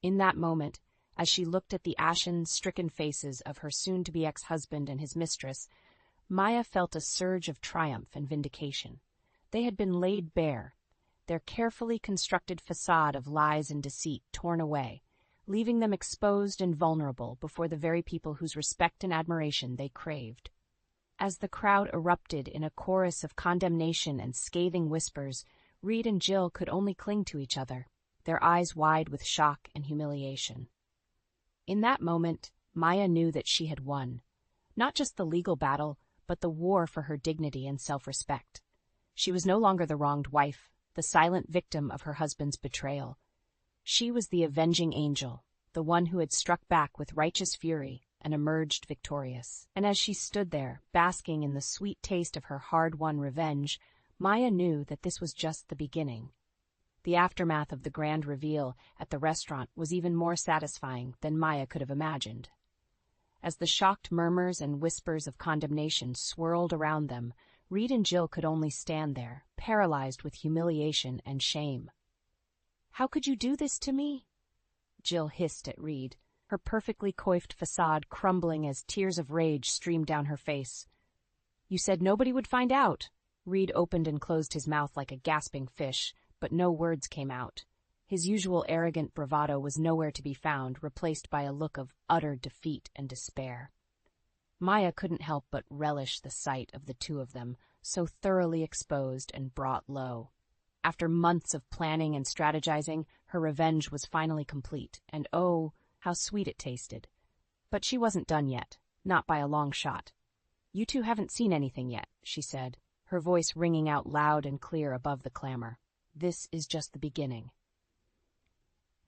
In that moment, as she looked at the ashen, stricken faces of her soon-to-be ex-husband and his mistress, Maya felt a surge of triumph and vindication. They had been laid bare, their carefully constructed facade of lies and deceit torn away, leaving them exposed and vulnerable before the very people whose respect and admiration they craved. As the crowd erupted in a chorus of condemnation and scathing whispers, Reed and Jill could only cling to each other, their eyes wide with shock and humiliation. In that moment, Maya knew that she had won, not just the legal battle, but the war for her dignity and self-respect. She was no longer the wronged wife, the silent victim of her husband's betrayal. She was the avenging angel, the one who had struck back with righteous fury and emerged victorious. And as she stood there, basking in the sweet taste of her hard-won revenge, Maya knew that this was just the beginning. The aftermath of the grand reveal at the restaurant was even more satisfying than Maya could have imagined. As the shocked murmurs and whispers of condemnation swirled around them, Reed and Jill could only stand there, paralyzed with humiliation and shame. "How could you do this to me?" Jill hissed at Reed, her perfectly coiffed facade crumbling as tears of rage streamed down her face. "You said nobody would find out." Reed opened and closed his mouth like a gasping fish, but no words came out. His usual arrogant bravado was nowhere to be found, replaced by a look of utter defeat and despair. Maya couldn't help but relish the sight of the two of them, so thoroughly exposed and brought low. After months of planning and strategizing, her revenge was finally complete, and oh, how sweet it tasted. But she wasn't done yet, not by a long shot. "You two haven't seen anything yet," she said, her voice ringing out loud and clear above the clamor. "This is just the beginning."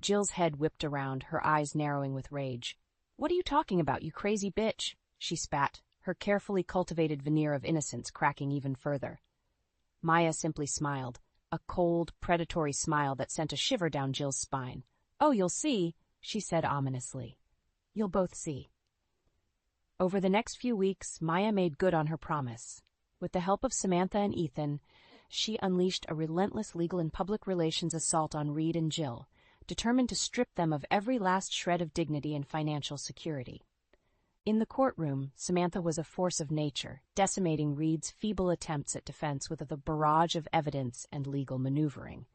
Jill's head whipped around, her eyes narrowing with rage. "What are you talking about, you crazy bitch?" she spat, her carefully cultivated veneer of innocence cracking even further. Maya simply smiled, a cold, predatory smile that sent a shiver down Jill's spine. "Oh, you'll see," she said ominously. "You'll both see." Over the next few weeks, Maya made good on her promise. With the help of Samantha and Ethan, she unleashed a relentless legal and public relations assault on Reed and Jill, determined to strip them of every last shred of dignity and financial security. In the courtroom, Samantha was a force of nature, decimating Reed's feeble attempts at defense with a barrage of evidence and legal maneuvering.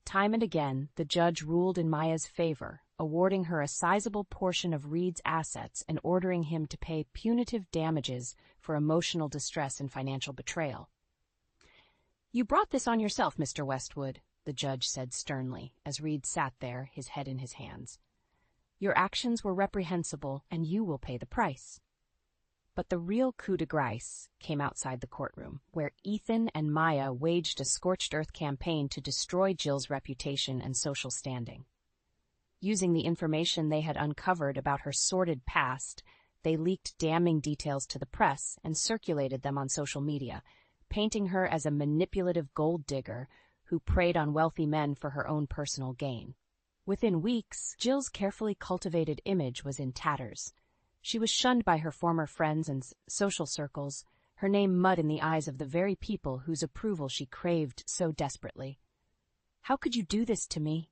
Time and again, the judge ruled in Maya's favor, awarding her a sizable portion of Reed's assets and ordering him to pay punitive damages for emotional distress and financial betrayal. "You brought this on yourself, Mr. Westwood," the judge said sternly, as Reed sat there, his head in his hands. "Your actions were reprehensible, and you will pay the price." But the real coup de grace came outside the courtroom, where Ethan and Maya waged a scorched-earth campaign to destroy Jill's reputation and social standing. Using the information they had uncovered about her sordid past, they leaked damning details to the press and circulated them on social media, painting her as a manipulative gold digger who preyed on wealthy men for her own personal gain. Within weeks, Jill's carefully cultivated image was in tatters. She was shunned by her former friends and social circles, her name mud in the eyes of the very people whose approval she craved so desperately. "How could you do this to me?"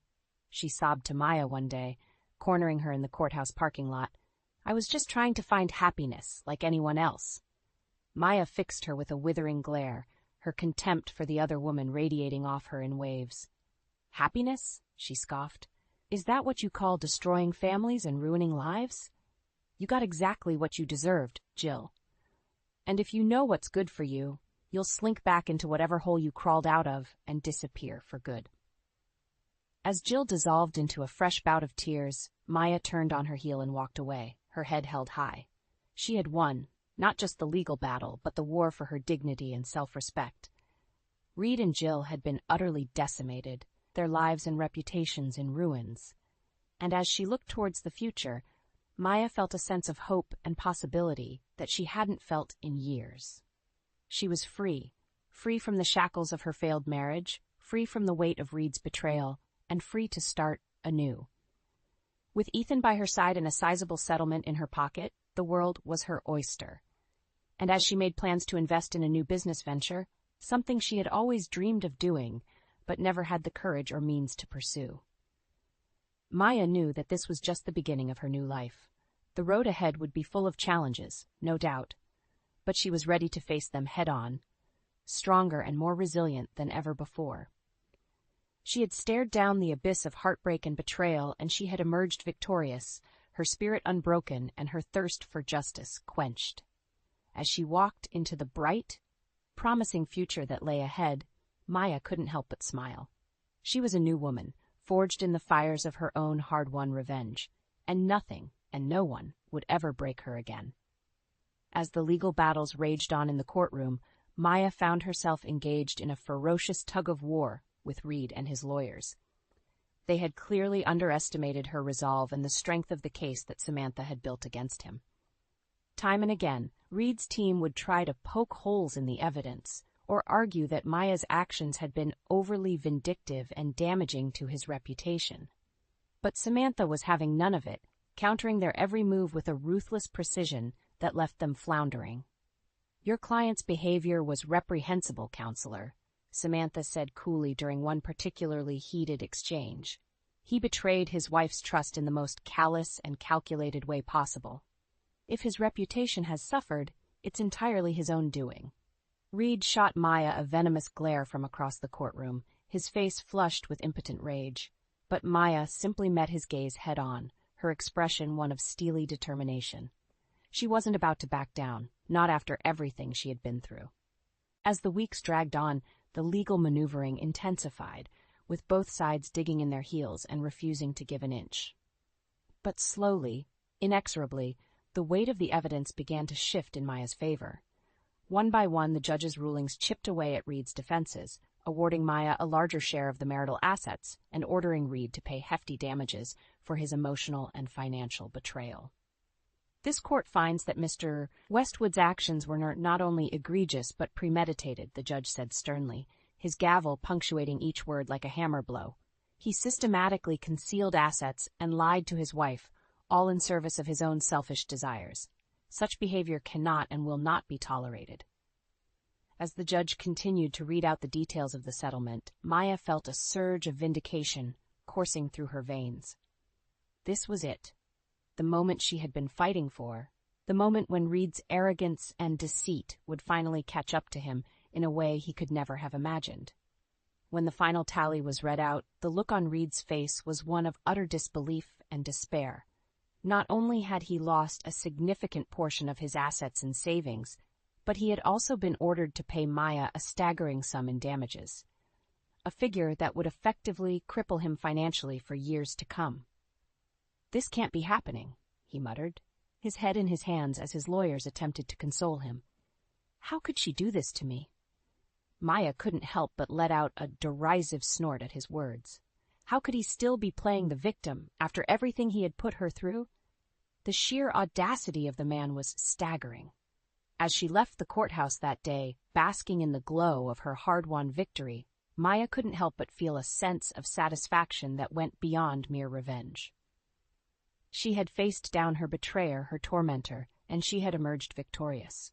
she sobbed to Maya one day, cornering her in the courthouse parking lot. "I was just trying to find happiness, like anyone else." Maya fixed her with a withering glare, her contempt for the other woman radiating off her in waves. "Happiness?" she scoffed. "Is that what you call destroying families and ruining lives? You got exactly what you deserved, Jill. And if you know what's good for you, you'll slink back into whatever hole you crawled out of and disappear for good." As Jill dissolved into a fresh bout of tears, Maya turned on her heel and walked away, her head held high. She had won, not just the legal battle, but the war for her dignity and self-respect. Reed and Jill had been utterly decimated, their lives and reputations in ruins. And as she looked towards the future, Maya felt a sense of hope and possibility that she hadn't felt in years. She was free from the shackles of her failed marriage, free from the weight of Reed's betrayal, and free to start anew. With Ethan by her side and a sizable settlement in her pocket, the world was her oyster. And as she made plans to invest in a new business venture, something she had always dreamed of doing, but never had the courage or means to pursue. Maya knew that this was just the beginning of her new life. The road ahead would be full of challenges, no doubt, but she was ready to face them head-on, stronger and more resilient than ever before. She had stared down the abyss of heartbreak and betrayal, and she had emerged victorious, her spirit unbroken and her thirst for justice quenched. As she walked into the bright, promising future that lay ahead, Maya couldn't help but smile. She was a new woman, forged in the fires of her own hard-won revenge, and nothing and no one would ever break her again. As the legal battles raged on in the courtroom, Maya found herself engaged in a ferocious tug-of-war with Reed and his lawyers. They had clearly underestimated her resolve and the strength of the case that Samantha had built against him. Time and again, Reed's team would try to poke holes in the evidence or argue that Maya's actions had been overly vindictive and damaging to his reputation. But Samantha was having none of it, countering their every move with a ruthless precision that left them floundering. "Your client's behavior was reprehensible, counselor," Samantha said coolly during one particularly heated exchange. "He betrayed his wife's trust in the most callous and calculated way possible. If his reputation has suffered, it's entirely his own doing." Reed shot Maya a venomous glare from across the courtroom, his face flushed with impotent rage. But Maya simply met his gaze head-on, her expression one of steely determination. She wasn't about to back down, not after everything she had been through. As the weeks dragged on, the legal maneuvering intensified, with both sides digging in their heels and refusing to give an inch. But slowly, inexorably, the weight of the evidence began to shift in Maya's favor. One by one, the judge's rulings chipped away at Reed's defenses, awarding Maya a larger share of the marital assets and ordering Reed to pay hefty damages for his emotional and financial betrayal. "This court finds that Mr. Westwood's actions were not only egregious but premeditated," the judge said sternly, his gavel punctuating each word like a hammer blow. "He systematically concealed assets and lied to his wife, all in service of his own selfish desires. Such behavior cannot and will not be tolerated." As the judge continued to read out the details of the settlement, Maya felt a surge of vindication coursing through her veins. This was it, the moment she had been fighting for, the moment when Reed's arrogance and deceit would finally catch up to him in a way he could never have imagined. When the final tally was read out, the look on Reed's face was one of utter disbelief and despair. Not only had he lost a significant portion of his assets and savings, but he had also been ordered to pay Maya a staggering sum in damages, a figure that would effectively cripple him financially for years to come. "This can't be happening," he muttered, his head in his hands as his lawyers attempted to console him. "How could she do this to me?" Maya couldn't help but let out a derisive snort at his words. How could he still be playing the victim after everything he had put her through? The sheer audacity of the man was staggering. As she left the courthouse that day, basking in the glow of her hard-won victory, Maya couldn't help but feel a sense of satisfaction that went beyond mere revenge. She had faced down her betrayer, her tormentor, and she had emerged victorious.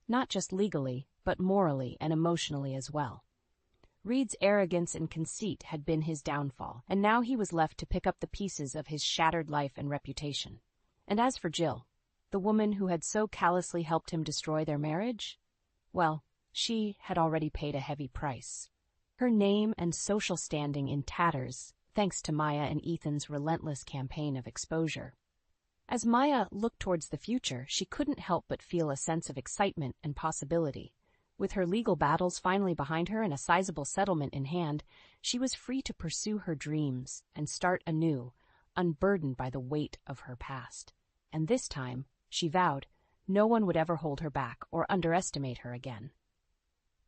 Not just legally, but morally and emotionally as well. Reed's arrogance and conceit had been his downfall, and now he was left to pick up the pieces of his shattered life and reputation. And as for Jill, the woman who had so callously helped him destroy their marriage, well, she had already paid a heavy price. Her name and social standing in tatters, thanks to Maya and Ethan's relentless campaign of exposure. As Maya looked towards the future, she couldn't help but feel a sense of excitement and possibility. With her legal battles finally behind her and a sizable settlement in hand, she was free to pursue her dreams and start anew, unburdened by the weight of her past. And this time, she vowed, no one would ever hold her back or underestimate her again.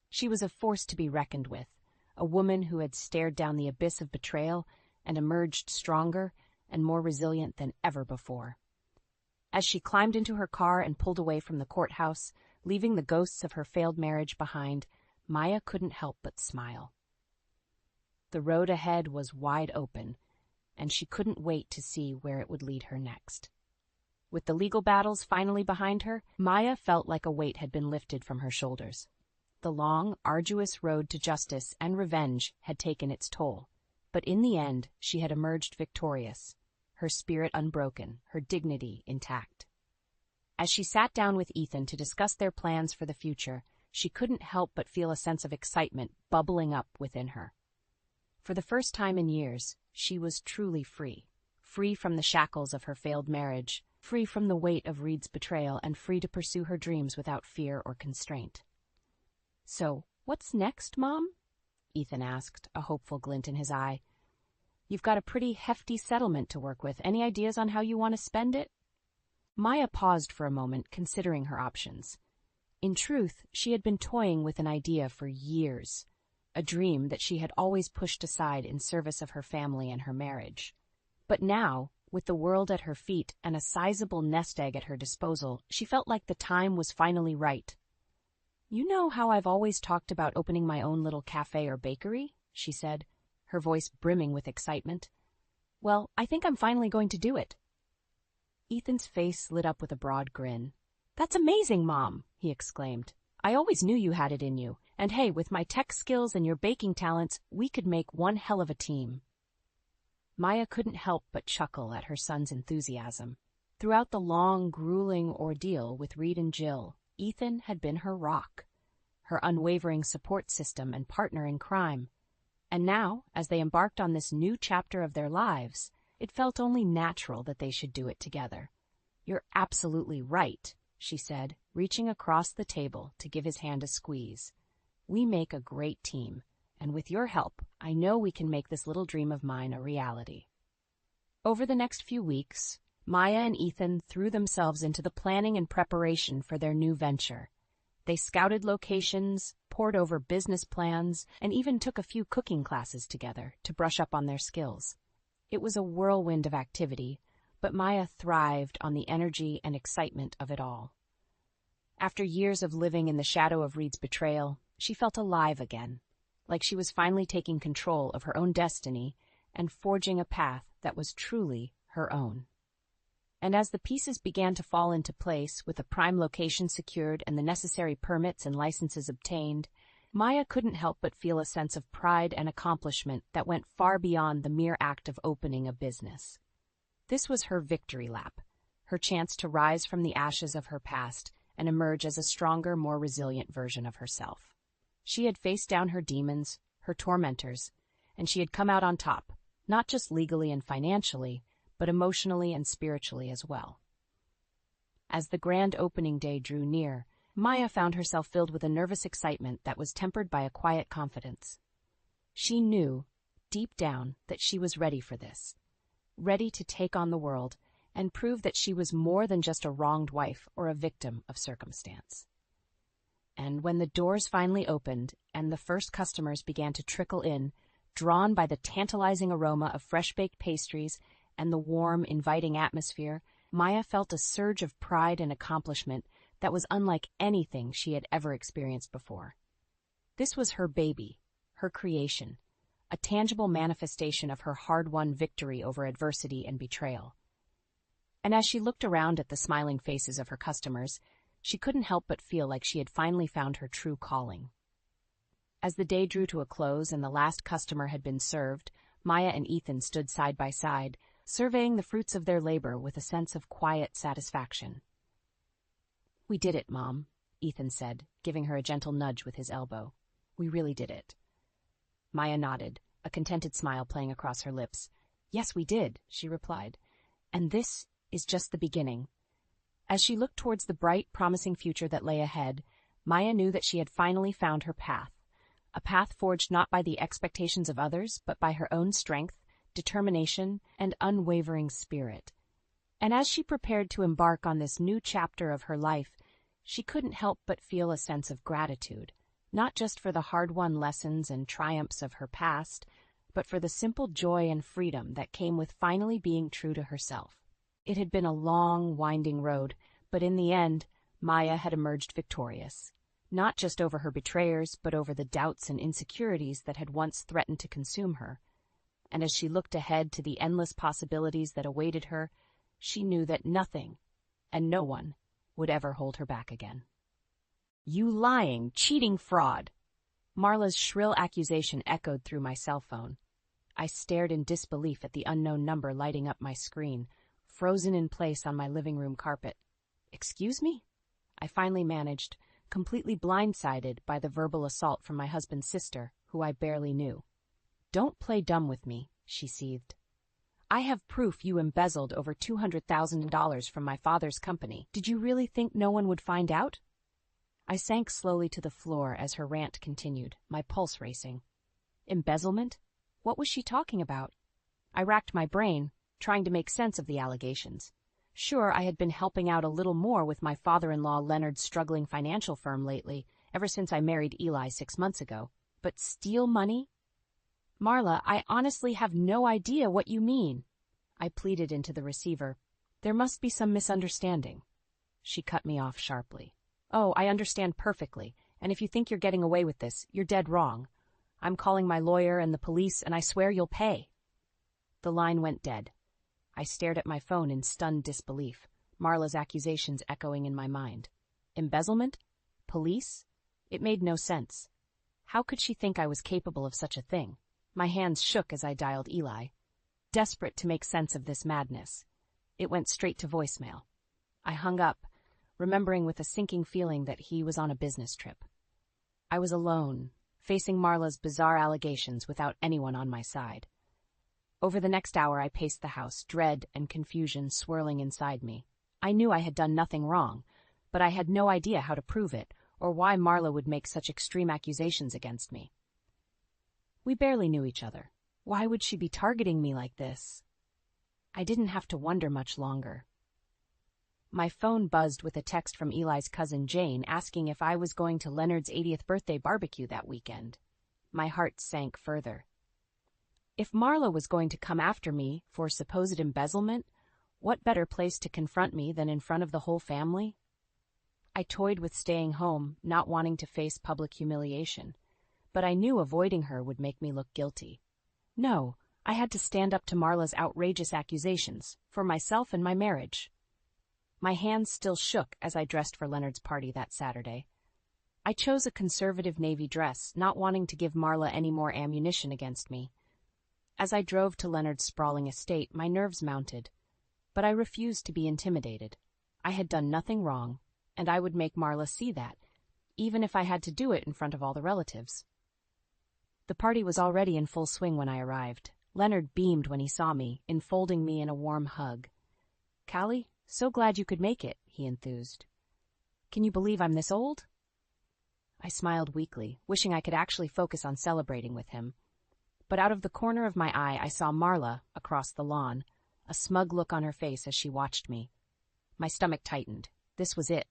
She was a force to be reckoned with, a woman who had stared down the abyss of betrayal and emerged stronger and more resilient than ever before. As she climbed into her car and pulled away from the courthouse, leaving the ghosts of her failed marriage behind, Maya couldn't help but smile. The road ahead was wide open, and she couldn't wait to see where it would lead her next. With the legal battles finally behind her, Maya felt like a weight had been lifted from her shoulders. The long, arduous road to justice and revenge had taken its toll, but in the end she had emerged victorious, her spirit unbroken, her dignity intact. As she sat down with Ethan to discuss their plans for the future, she couldn't help but feel a sense of excitement bubbling up within her. For the first time in years, she was truly free. Free from the shackles of her failed marriage, free from the weight of Reed's betrayal, and free to pursue her dreams without fear or constraint. "So, what's next, Mom?" Ethan asked, a hopeful glint in his eye. "You've got a pretty hefty settlement to work with. Any ideas on how you want to spend it?" Maya paused for a moment, considering her options. In truth, she had been toying with an idea for years, a dream that she had always pushed aside in service of her family and her marriage. But now, with the world at her feet and a sizable nest egg at her disposal, she felt like the time was finally right. "You know how I've always talked about opening my own little cafe or bakery?" she said, her voice brimming with excitement. "Well, I think I'm finally going to do it." Ethan's face lit up with a broad grin. "That's amazing, Mom," he exclaimed. "I always knew you had it in you, and hey, with my tech skills and your baking talents, we could make one hell of a team." Maya couldn't help but chuckle at her son's enthusiasm. Throughout the long, grueling ordeal with Reed and Jill, Ethan had been her rock, her unwavering support system and partner in crime. And now, as they embarked on this new chapter of their lives, it felt only natural that they should do it together. "You're absolutely right," she said, reaching across the table to give his hand a squeeze. "We make a great team, and with your help, I know we can make this little dream of mine a reality." Over the next few weeks, Maya and Ethan threw themselves into the planning and preparation for their new venture. They scouted locations, pored over business plans, and even took a few cooking classes together to brush up on their skills. It was a whirlwind of activity, but Maya thrived on the energy and excitement of it all. After years of living in the shadow of Reed's betrayal, she felt alive again, like she was finally taking control of her own destiny and forging a path that was truly her own. And as the pieces began to fall into place, with a prime location secured and the necessary permits and licenses obtained, Maya couldn't help but feel a sense of pride and accomplishment that went far beyond the mere act of opening a business. This was her victory lap, her chance to rise from the ashes of her past and emerge as a stronger, more resilient version of herself. She had faced down her demons, her tormentors, and she had come out on top, not just legally and financially, but emotionally and spiritually as well. As the grand opening day drew near, Maya found herself filled with a nervous excitement that was tempered by a quiet confidence. She knew, deep down, that she was ready for this, ready to take on the world and prove that she was more than just a wronged wife or a victim of circumstance. And when the doors finally opened and the first customers began to trickle in, drawn by the tantalizing aroma of fresh-baked pastries and the warm, inviting atmosphere, Maya felt a surge of pride and accomplishment that was unlike anything she had ever experienced before. This was her baby, her creation, a tangible manifestation of her hard-won victory over adversity and betrayal. And as she looked around at the smiling faces of her customers, she couldn't help but feel like she had finally found her true calling. As the day drew to a close and the last customer had been served, Maya and Ethan stood side by side, surveying the fruits of their labor with a sense of quiet satisfaction. "We did it, Mom," Ethan said, giving her a gentle nudge with his elbow. "We really did it." Maya nodded, a contented smile playing across her lips. "Yes, we did," she replied. "And this is just the beginning." As she looked towards the bright, promising future that lay ahead, Maya knew that she had finally found her path, a path forged not by the expectations of others, but by her own strength, determination, and unwavering spirit. And as she prepared to embark on this new chapter of her life, she couldn't help but feel a sense of gratitude, not just for the hard-won lessons and triumphs of her past, but for the simple joy and freedom that came with finally being true to herself. It had been a long, winding road, but in the end, Maya had emerged victorious, not just over her betrayers, but over the doubts and insecurities that had once threatened to consume her. And as she looked ahead to the endless possibilities that awaited her, she knew that nothing and no one would ever hold her back again. "You lying, cheating fraud!" Marla's shrill accusation echoed through my cell phone. I stared in disbelief at the unknown number lighting up my screen, frozen in place on my living room carpet. "Excuse me?" I finally managed, completely blindsided by the verbal assault from my husband's sister, who I barely knew. "Don't play dumb with me," she seethed. "I have proof you embezzled over $200,000 from my father's company. Did you really think no one would find out?" I sank slowly to the floor as her rant continued, my pulse racing. Embezzlement? What was she talking about? I racked my brain, trying to make sense of the allegations. Sure, I had been helping out a little more with my father-in-law Leonard's struggling financial firm lately, ever since I married Eli 6 months ago. But steal money? "Marla, I honestly have no idea what you mean," I pleaded into the receiver. "There must be some misunderstanding." She cut me off sharply. "Oh, I understand perfectly, and if you think you're getting away with this, you're dead wrong. I'm calling my lawyer and the police, and I swear you'll pay." The line went dead. I stared at my phone in stunned disbelief, Marla's accusations echoing in my mind. Embezzlement? Police? It made no sense. How could she think I was capable of such a thing? My hands shook as I dialed Eli. Desperate to make sense of this madness, it went straight to voicemail. I hung up, remembering with a sinking feeling that he was on a business trip. I was alone, facing Marla's bizarre allegations without anyone on my side. Over the next hour I paced the house, dread and confusion swirling inside me. I knew I had done nothing wrong, but I had no idea how to prove it, or why Marla would make such extreme accusations against me. We barely knew each other. Why would she be targeting me like this? I didn't have to wonder much longer. My phone buzzed with a text from Eli's cousin Jane asking if I was going to Leonard's 80th birthday barbecue that weekend. My heart sank further. If Marla was going to come after me for supposed embezzlement, what better place to confront me than in front of the whole family? I toyed with staying home, not wanting to face public humiliation, but I knew avoiding her would make me look guilty. No, I had to stand up to Marla's outrageous accusations, for myself and my marriage. My hands still shook as I dressed for Leonard's party that Saturday. I chose a conservative navy dress, not wanting to give Marla any more ammunition against me. As I drove to Leonard's sprawling estate, my nerves mounted, but I refused to be intimidated. I had done nothing wrong, and I would make Marla see that, even if I had to do it in front of all the relatives. The party was already in full swing when I arrived. Leonard beamed when he saw me, enfolding me in a warm hug. "Callie, so glad you could make it," he enthused. "Can you believe I'm this old?" I smiled weakly, wishing I could actually focus on celebrating with him. But out of the corner of my eye I saw Marla across the lawn, a smug look on her face as she watched me. My stomach tightened. This was it.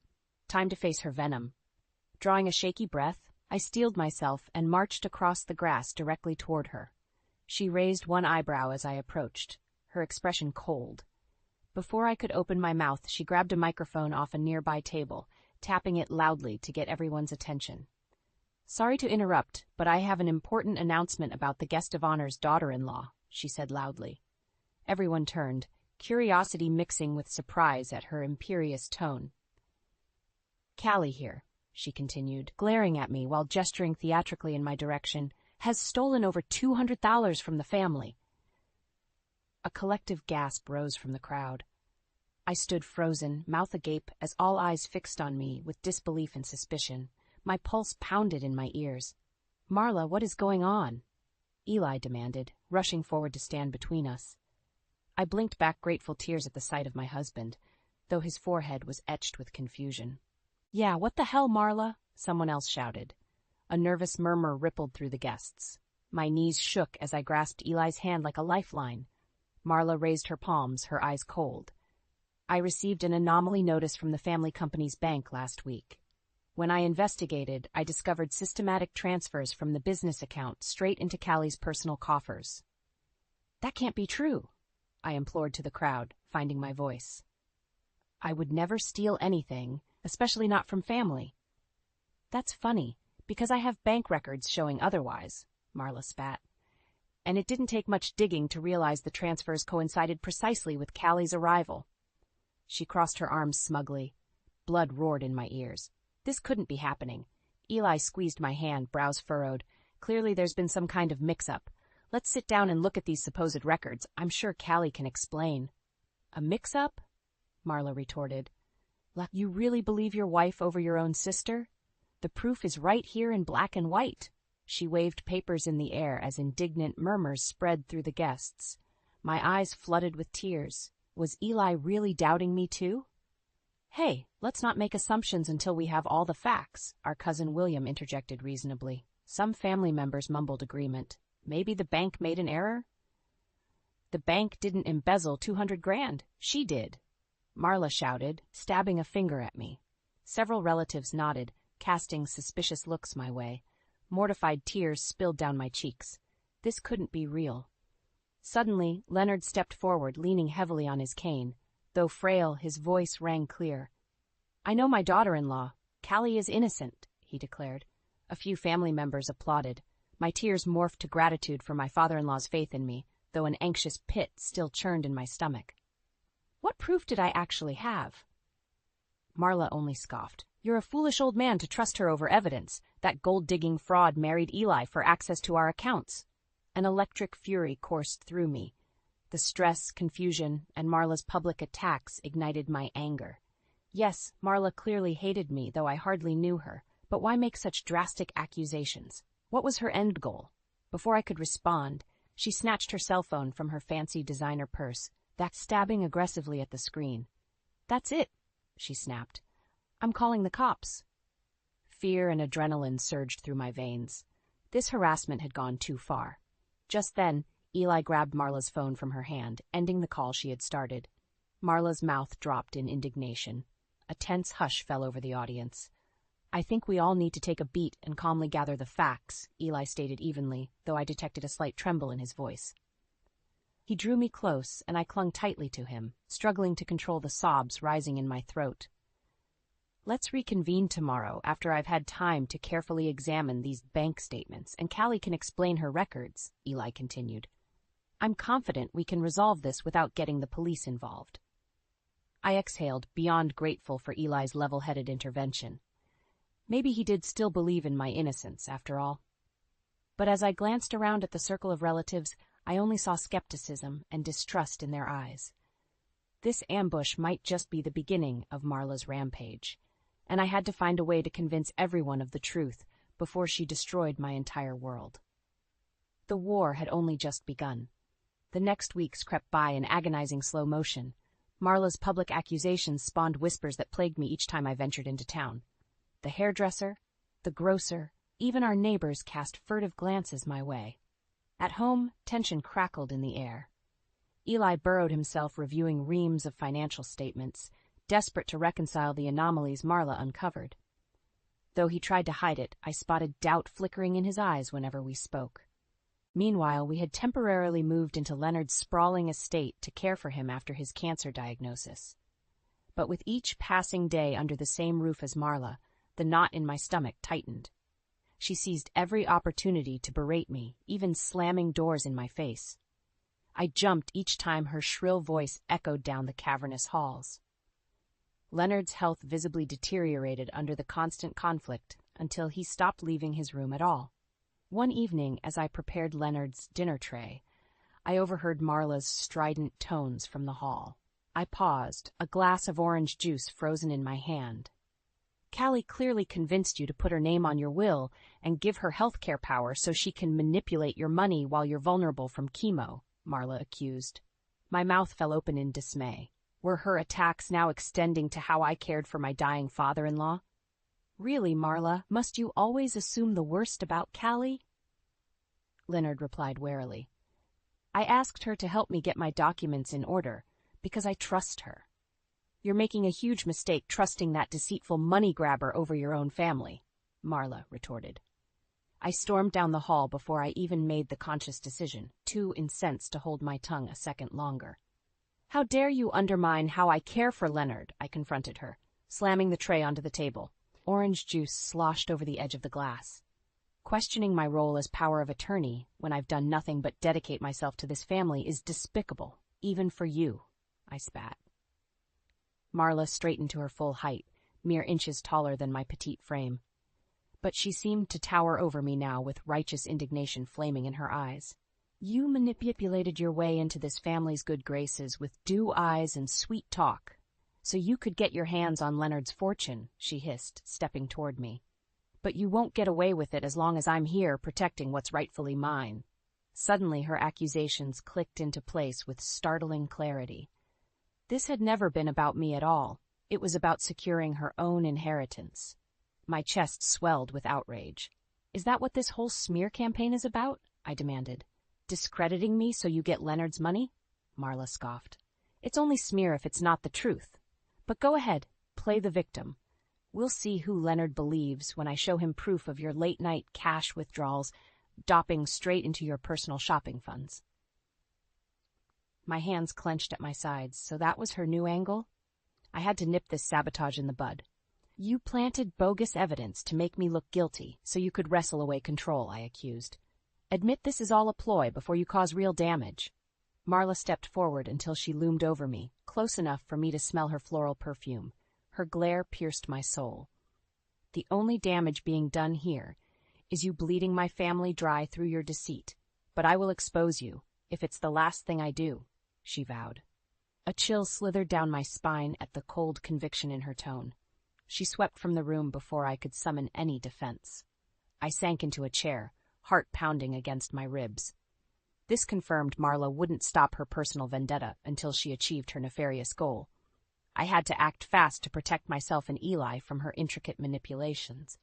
Time to face her venom. Drawing a shaky breath, I steeled myself and marched across the grass directly toward her. She raised one eyebrow as I approached, her expression cold. Before I could open my mouth, she grabbed a microphone off a nearby table, tapping it loudly to get everyone's attention. "Sorry to interrupt, but I have an important announcement about the guest of honor's daughter-in-law," she said loudly. Everyone turned, curiosity mixing with surprise at her imperious tone. "Callie here," she continued, glaring at me while gesturing theatrically in my direction, "has stolen over $200 from the family." A collective gasp rose from the crowd. I stood frozen, mouth agape, as all eyes fixed on me with disbelief and suspicion. My pulse pounded in my ears. "Marla, what is going on?" Eli demanded, rushing forward to stand between us. I blinked back grateful tears at the sight of my husband, though his forehead was etched with confusion. "Yeah, what the hell, Marla?" someone else shouted. A nervous murmur rippled through the guests. My knees shook as I grasped Eli's hand like a lifeline. Marla raised her palms, her eyes cold. "I received an anomaly notice from the family company's bank last week. When I investigated, I discovered systematic transfers from the business account straight into Callie's personal coffers." "That can't be true," I implored to the crowd, finding my voice. "I would never steal anything, especially not from family." "That's funny, because I have bank records showing otherwise," Marla spat. "And it didn't take much digging to realize the transfers coincided precisely with Callie's arrival." She crossed her arms smugly. Blood roared in my ears. This couldn't be happening. Eli squeezed my hand, brows furrowed. "Clearly there's been some kind of mix-up. Let's sit down and look at these supposed records. I'm sure Callie can explain." "A mix-up?" Marla retorted. "You really believe your wife over your own sister? The proof is right here in black and white." She waved papers in the air as indignant murmurs spread through the guests. My eyes flooded with tears. Was Eli really doubting me too? "Hey, let's not make assumptions until we have all the facts," our cousin William interjected reasonably. Some family members mumbled agreement. Maybe the bank made an error? "The bank didn't embezzle 200 grand. She did," Marla shouted, stabbing a finger at me. Several relatives nodded, casting suspicious looks my way. Mortified tears spilled down my cheeks. This couldn't be real. Suddenly, Leonard stepped forward, leaning heavily on his cane. Though frail, his voice rang clear. "I know my daughter-in-law. Callie is innocent," he declared. A few family members applauded. My tears morphed to gratitude for my father-in-law's faith in me, though an anxious pit still churned in my stomach. What proof did I actually have? Marla only scoffed. "You're a foolish old man to trust her over evidence. That gold-digging fraud married Eli for access to our accounts." An electric fury coursed through me. The stress, confusion, and Marla's public attacks ignited my anger. Yes, Marla clearly hated me, though I hardly knew her. But why make such drastic accusations? What was her end goal? Before I could respond, she snatched her cell phone from her fancy designer purse, stabbing aggressively at the screen. "That's it," she snapped. "I'm calling the cops." Fear and adrenaline surged through my veins. This harassment had gone too far. Just then, Eli grabbed Marla's phone from her hand, ending the call she had started. Marla's mouth dropped in indignation. A tense hush fell over the audience. "I think we all need to take a beat and calmly gather the facts," Eli stated evenly, though I detected a slight tremble in his voice. He drew me close, and I clung tightly to him, struggling to control the sobs rising in my throat. "Let's reconvene tomorrow after I've had time to carefully examine these bank statements, and Callie can explain her records," Eli continued. "I'm confident we can resolve this without getting the police involved." I exhaled, beyond grateful for Eli's level-headed intervention. Maybe he did still believe in my innocence, after all. But as I glanced around at the circle of relatives, I only saw skepticism and distrust in their eyes. This ambush might just be the beginning of Marla's rampage, and I had to find a way to convince everyone of the truth before she destroyed my entire world. The war had only just begun. The next weeks crept by in agonizing slow motion. Marla's public accusations spawned whispers that plagued me each time I ventured into town. The hairdresser, the grocer, even our neighbors cast furtive glances my way. At home, tension crackled in the air. Eli burrowed himself reviewing reams of financial statements, desperate to reconcile the anomalies Marla uncovered. Though he tried to hide it, I spotted doubt flickering in his eyes whenever we spoke. Meanwhile, we had temporarily moved into Leonard's sprawling estate to care for him after his cancer diagnosis. But with each passing day under the same roof as Marla, the knot in my stomach tightened. She seized every opportunity to berate me, even slamming doors in my face. I jumped each time her shrill voice echoed down the cavernous halls. Leonard's health visibly deteriorated under the constant conflict until he stopped leaving his room at all. One evening, as I prepared Leonard's dinner tray, I overheard Marla's strident tones from the hall. I paused, a glass of orange juice frozen in my hand. "Callie clearly convinced you to put her name on your will and give her healthcare power so she can manipulate your money while you're vulnerable from chemo," Marla accused. My mouth fell open in dismay. Were her attacks now extending to how I cared for my dying father-in-law? "Really, Marla, must you always assume the worst about Callie?" Leonard replied warily. "I asked her to help me get my documents in order, because I trust her." "You're making a huge mistake trusting that deceitful money-grabber over your own family," Marla retorted. I stormed down the hall before I even made the conscious decision, too incensed to hold my tongue a second longer. "How dare you undermine how I care for Leonard?" I confronted her, slamming the tray onto the table. Orange juice sloshed over the edge of the glass. "Questioning my role as power of attorney when I've done nothing but dedicate myself to this family is despicable, even for you," I spat. Marla straightened to her full height, mere inches taller than my petite frame. But she seemed to tower over me now with righteous indignation flaming in her eyes. "You manipulated your way into this family's good graces with dew eyes and sweet talk, so you could get your hands on Leonard's fortune," she hissed, stepping toward me. "But you won't get away with it as long as I'm here protecting what's rightfully mine." Suddenly her accusations clicked into place with startling clarity. This had never been about me at all. It was about securing her own inheritance. My chest swelled with outrage. "Is that what this whole smear campaign is about?" I demanded. "Discrediting me so you get Leonard's money?" Marla scoffed. "It's only smear if it's not the truth. But go ahead, play the victim. We'll see who Leonard believes when I show him proof of your late-night cash withdrawals dopping straight into your personal shopping funds." My hands clenched at my sides, so that was her new angle? I had to nip this sabotage in the bud. "You planted bogus evidence to make me look guilty so you could wrestle away control," I accused. "Admit this is all a ploy before you cause real damage." Marla stepped forward until she loomed over me, close enough for me to smell her floral perfume. Her glare pierced my soul. "The only damage being done here is you bleeding my family dry through your deceit, but I will expose you, if it's the last thing I do," she vowed. A chill slithered down my spine at the cold conviction in her tone. She swept from the room before I could summon any defense. I sank into a chair, heart pounding against my ribs. This confirmed Marla wouldn't stop her personal vendetta until she achieved her nefarious goal. I had to act fast to protect myself and Eli from her intricate manipulations.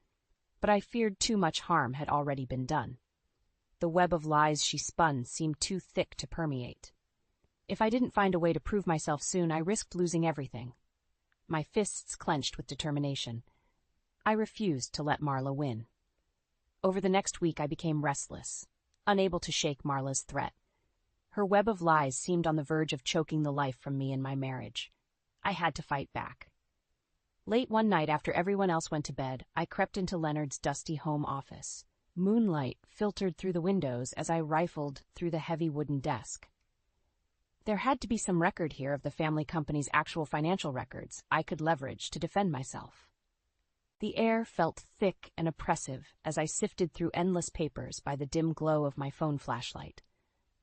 But I feared too much harm had already been done. The web of lies she spun seemed too thick to permeate. If I didn't find a way to prove myself soon, I risked losing everything. My fists clenched with determination. I refused to let Marla win. Over the next week I became restless, unable to shake Marla's threat. Her web of lies seemed on the verge of choking the life from me and my marriage. I had to fight back. Late one night after everyone else went to bed, I crept into Leonard's dusty home office. Moonlight filtered through the windows as I rifled through the heavy wooden desk. There had to be some record here of the family company's actual financial records I could leverage to defend myself. The air felt thick and oppressive as I sifted through endless papers by the dim glow of my phone flashlight.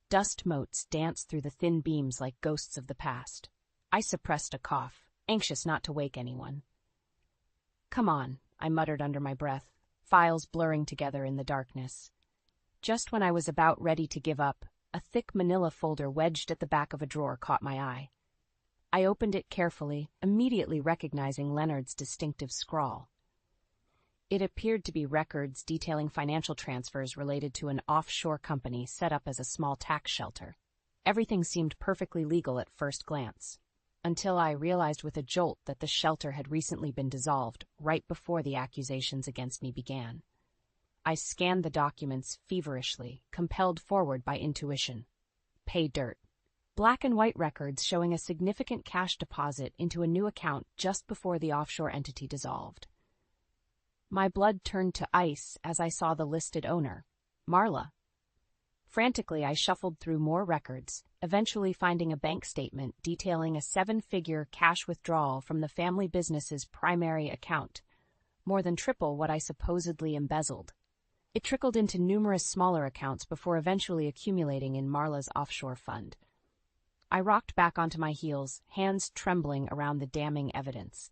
Dust motes danced through the thin beams like ghosts of the past. I suppressed a cough, anxious not to wake anyone. "Come on," I muttered under my breath, files blurring together in the darkness. Just when I was about ready to give up, A thick manila folder wedged at the back of a drawer caught my eye. I opened it carefully, immediately recognizing Leonard's distinctive scrawl. It appeared to be records detailing financial transfers related to an offshore company set up as a small tax shelter. Everything seemed perfectly legal at first glance, until I realized with a jolt that the shelter had recently been dissolved right before the accusations against me began. I scanned the documents feverishly, compelled forward by intuition. Pay dirt. Black and white records showing a significant cash deposit into a new account just before the offshore entity dissolved. My blood turned to ice as I saw the listed owner, Marla. Frantically, I shuffled through more records, eventually finding a bank statement detailing a 7-figure cash withdrawal from the family business's primary account, more than triple what I supposedly embezzled. It trickled into numerous smaller accounts before eventually accumulating in Marla's offshore fund. I rocked back onto my heels, hands trembling around the damning evidence.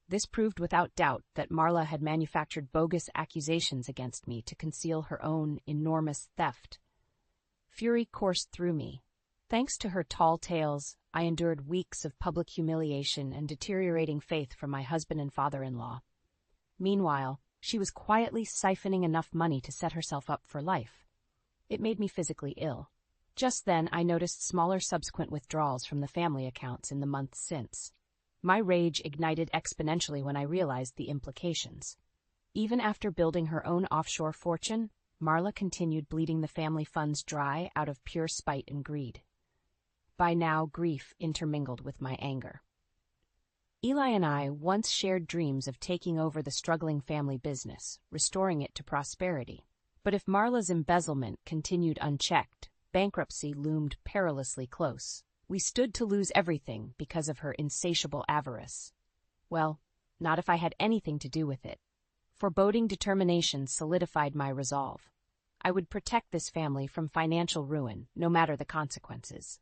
This proved without doubt that Marla had manufactured bogus accusations against me to conceal her own enormous theft. Fury coursed through me. Thanks to her tall tales, I endured weeks of public humiliation and deteriorating faith from my husband and father-in-law. Meanwhile, she was quietly siphoning enough money to set herself up for life. It made me physically ill. Just then, I noticed smaller subsequent withdrawals from the family accounts in the months since. My rage ignited exponentially when I realized the implications. Even after building her own offshore fortune, Marla continued bleeding the family funds dry out of pure spite and greed. By now, grief intermingled with my anger. Eli and I once shared dreams of taking over the struggling family business, restoring it to prosperity. But if Marla's embezzlement continued unchecked, bankruptcy loomed perilously close. We stood to lose everything because of her insatiable avarice. Well, not if I had anything to do with it. Foreboding determination solidified my resolve. I would protect this family from financial ruin, no matter the consequences.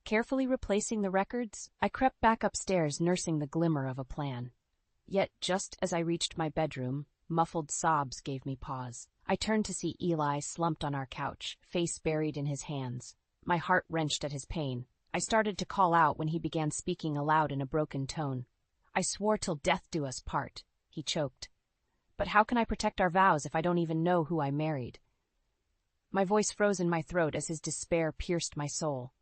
Carefully replacing the records, I crept back upstairs nursing the glimmer of a plan. Yet just as I reached my bedroom, muffled sobs gave me pause. I turned to see Eli slumped on our couch, face buried in his hands. My heart wrenched at his pain. I started to call out when he began speaking aloud in a broken tone. "I swore till death do us part," he choked. "But how can I protect our vows if I don't even know who I married?" My voice froze in my throat as his despair pierced my soul.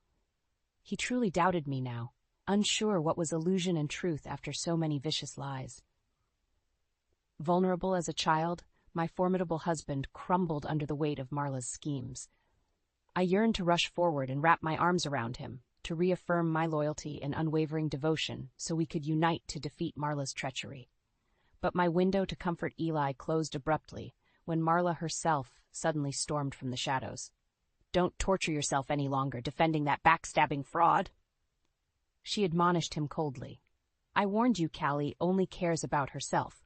He truly doubted me now, unsure what was illusion and truth after so many vicious lies. Vulnerable as a child, my formidable husband crumbled under the weight of Marla's schemes. I yearned to rush forward and wrap my arms around him, to reaffirm my loyalty and unwavering devotion so we could unite to defeat Marla's treachery. But my window to comfort Eli closed abruptly when Marla herself suddenly stormed from the shadows. "Don't torture yourself any longer defending that backstabbing fraud," she admonished him coldly. "I warned you Callie only cares about herself.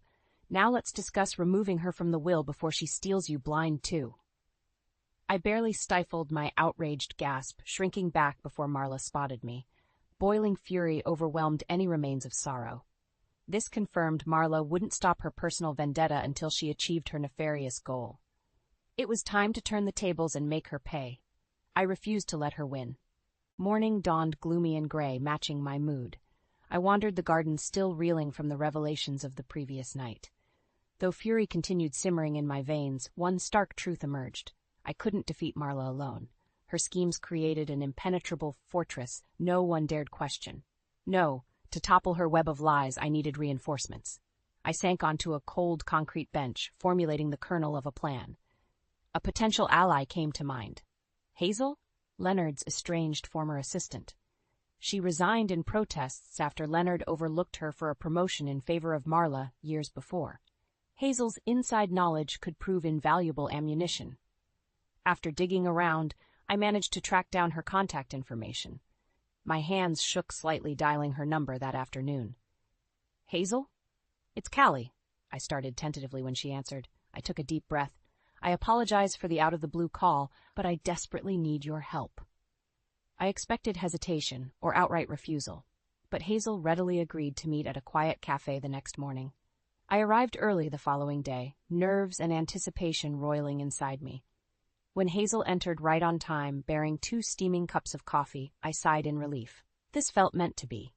Now let's discuss removing her from the will before she steals you blind too." I barely stifled my outraged gasp, shrinking back before Marla spotted me. Boiling fury overwhelmed any remains of sorrow. This confirmed Marla wouldn't stop her personal vendetta until she achieved her nefarious goal. It was time to turn the tables and make her pay. I refused to let her win. Morning dawned gloomy and gray, matching my mood. I wandered the garden still reeling from the revelations of the previous night. Though fury continued simmering in my veins, one stark truth emerged. I couldn't defeat Marla alone. Her schemes created an impenetrable fortress no one dared question. No, to topple her web of lies, I needed reinforcements. I sank onto a cold concrete bench, formulating the kernel of a plan. A potential ally came to mind. Hazel? Leonard's estranged former assistant. She resigned in protests after Leonard overlooked her for a promotion in favor of Marla years before. Hazel's inside knowledge could prove invaluable ammunition. After digging around, I managed to track down her contact information. My hands shook slightly dialing her number that afternoon. "Hazel? It's Callie," I started tentatively when she answered. I took a deep breath. "I apologize for the out-of-the-blue call, but I desperately need your help." I expected hesitation or outright refusal, but Hazel readily agreed to meet at a quiet cafe the next morning. I arrived early the following day, nerves and anticipation roiling inside me. When Hazel entered right on time, bearing 2 steaming cups of coffee, I sighed in relief. This felt meant to be.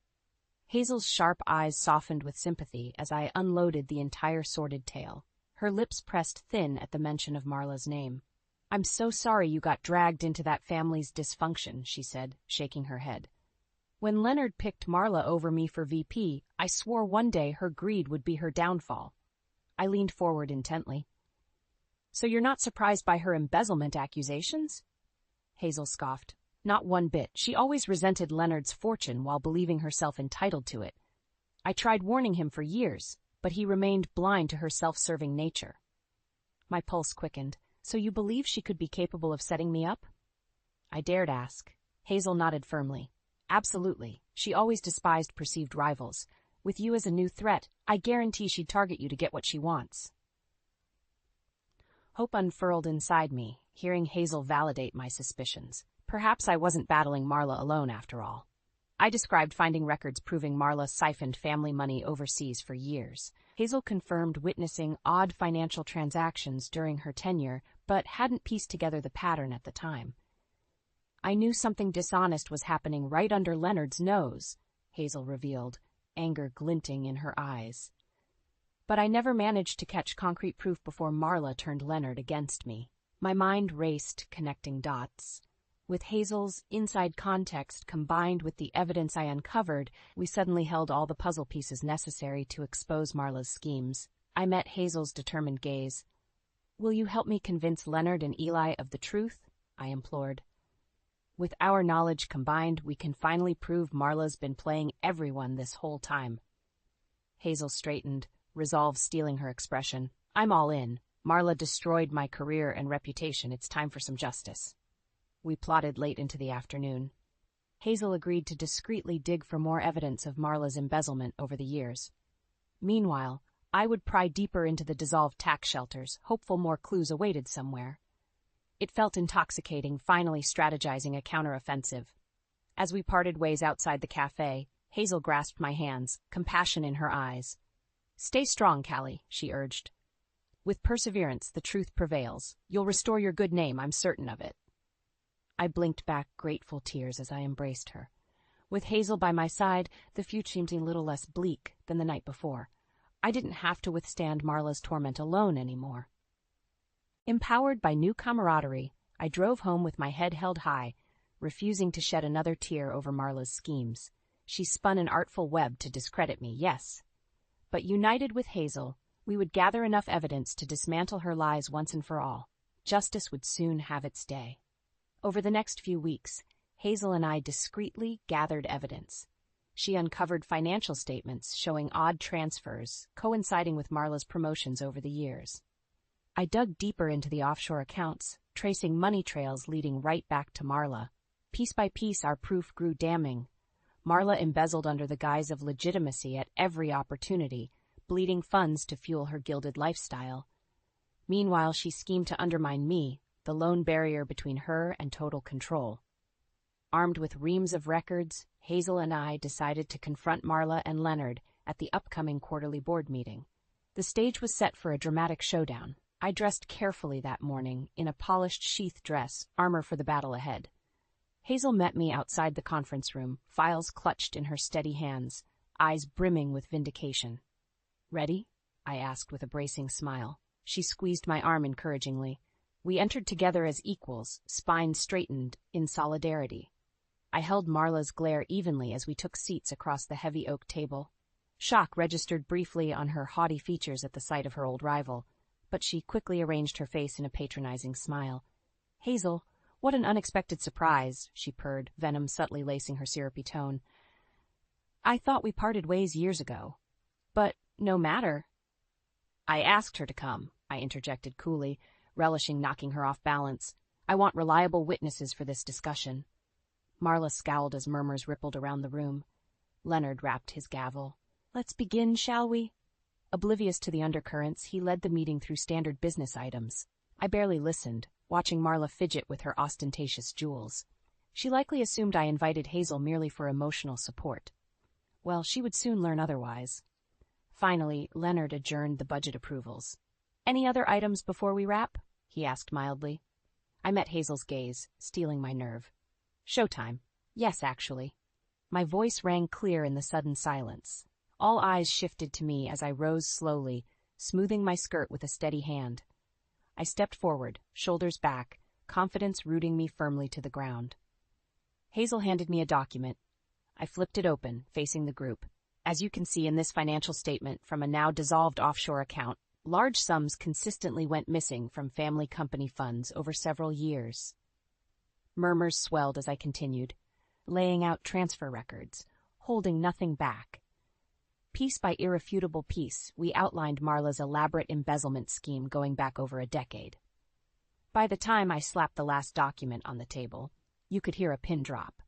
Hazel's sharp eyes softened with sympathy as I unloaded the entire sordid tale. Her lips pressed thin at the mention of Marla's name. "I'm so sorry you got dragged into that family's dysfunction," she said, shaking her head. "When Leonard picked Marla over me for VP, I swore one day her greed would be her downfall." I leaned forward intently. "So you're not surprised by her embezzlement accusations?" Hazel scoffed. "Not one bit. She always resented Leonard's fortune while believing herself entitled to it. I tried warning him for years, but he remained blind to her self-serving nature." My pulse quickened. "So you believe she could be capable of setting me up?" I dared ask. Hazel nodded firmly. "Absolutely. She always despised perceived rivals. With you as a new threat, I guarantee she'd target you to get what she wants." Hope unfurled inside me, hearing Hazel validate my suspicions. Perhaps I wasn't battling Marla alone after all. I described finding records proving Marla siphoned family money overseas for years. Hazel confirmed witnessing odd financial transactions during her tenure, but hadn't pieced together the pattern at the time. "I knew something dishonest was happening right under Leonard's nose," Hazel revealed, anger glinting in her eyes. "But I never managed to catch concrete proof before Marla turned Leonard against me." My mind raced, connecting dots. With Hazel's inside context combined with the evidence I uncovered, we suddenly held all the puzzle pieces necessary to expose Marla's schemes. I met Hazel's determined gaze. "Will you help me convince Leonard and Eli of the truth?" I implored. "With our knowledge combined, we can finally prove Marla's been playing everyone this whole time." Hazel straightened, resolve stealing her expression. "I'm all in. Marla destroyed my career and reputation. It's time for some justice." We plotted late into the afternoon. Hazel agreed to discreetly dig for more evidence of Marla's embezzlement over the years. Meanwhile, I would pry deeper into the dissolved tax shelters, hopeful more clues awaited somewhere. It felt intoxicating, finally strategizing a counteroffensive. As we parted ways outside the cafe, Hazel grasped my hands, compassion in her eyes. "Stay strong, Callie," she urged. "With perseverance, the truth prevails. You'll restore your good name, I'm certain of it." I blinked back grateful tears as I embraced her. With Hazel by my side, the future seemed a little less bleak than the night before. I didn't have to withstand Marla's torment alone anymore. Empowered by new camaraderie, I drove home with my head held high, refusing to shed another tear over Marla's schemes. She spun an artful web to discredit me, yes. But united with Hazel, we would gather enough evidence to dismantle her lies once and for all. Justice would soon have its day. Over the next few weeks, Hazel and I discreetly gathered evidence. She uncovered financial statements showing odd transfers, coinciding with Marla's promotions over the years. I dug deeper into the offshore accounts, tracing money trails leading right back to Marla. Piece by piece, our proof grew damning. Marla embezzled under the guise of legitimacy at every opportunity, bleeding funds to fuel her gilded lifestyle. Meanwhile, she schemed to undermine me, the lone barrier between her and total control. Armed with reams of records, Hazel and I decided to confront Marla and Leonard at the upcoming quarterly board meeting. The stage was set for a dramatic showdown. I dressed carefully that morning in a polished sheath dress, armor for the battle ahead. Hazel met me outside the conference room, files clutched in her steady hands, eyes brimming with vindication. "Ready?" I asked with a bracing smile. She squeezed my arm encouragingly. We entered together as equals, spines straightened, in solidarity. I held Marla's glare evenly as we took seats across the heavy oak table. Shock registered briefly on her haughty features at the sight of her old rival, but she quickly arranged her face in a patronizing smile. "Hazel, what an unexpected surprise," she purred, venom subtly lacing her syrupy tone. "I thought we parted ways years ago. But no matter." "I asked her to come," I interjected coolly, relishing knocking her off balance. "I want reliable witnesses for this discussion." Marla scowled as murmurs rippled around the room. Leonard rapped his gavel. "Let's begin, shall we?" Oblivious to the undercurrents, he led the meeting through standard business items. I barely listened, watching Marla fidget with her ostentatious jewels. She likely assumed I invited Hazel merely for emotional support. Well, she would soon learn otherwise. Finally, Leonard adjourned the budget approvals. "Any other items before we wrap?" he asked mildly. I met Hazel's gaze, stealing my nerve. Showtime. Yes, actually. My voice rang clear in the sudden silence. All eyes shifted to me as I rose slowly, smoothing my skirt with a steady hand. I stepped forward, shoulders back, confidence rooting me firmly to the ground. Hazel handed me a document. I flipped it open, facing the group. As you can see in this financial statement from a now dissolved offshore account, large sums consistently went missing from family company funds over several years. Murmurs swelled as I continued, laying out transfer records, holding nothing back. Piece by irrefutable piece, we outlined Marla's elaborate embezzlement scheme going back over a decade. By the time I slapped the last document on the table, you could hear a pin drop.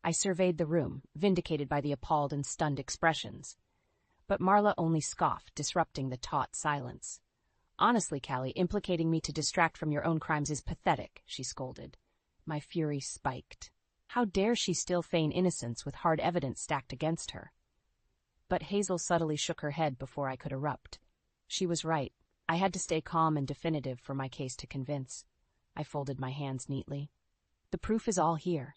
I surveyed the room, vindicated by the appalled and stunned expressions. But Marla only scoffed, disrupting the taut silence. Honestly, Callie, implicating me to distract from your own crimes is pathetic, she scolded. My fury spiked. How dare she still feign innocence with hard evidence stacked against her? But Hazel subtly shook her head before I could erupt. She was right. I had to stay calm and definitive for my case to convince. I folded my hands neatly. The proof is all here.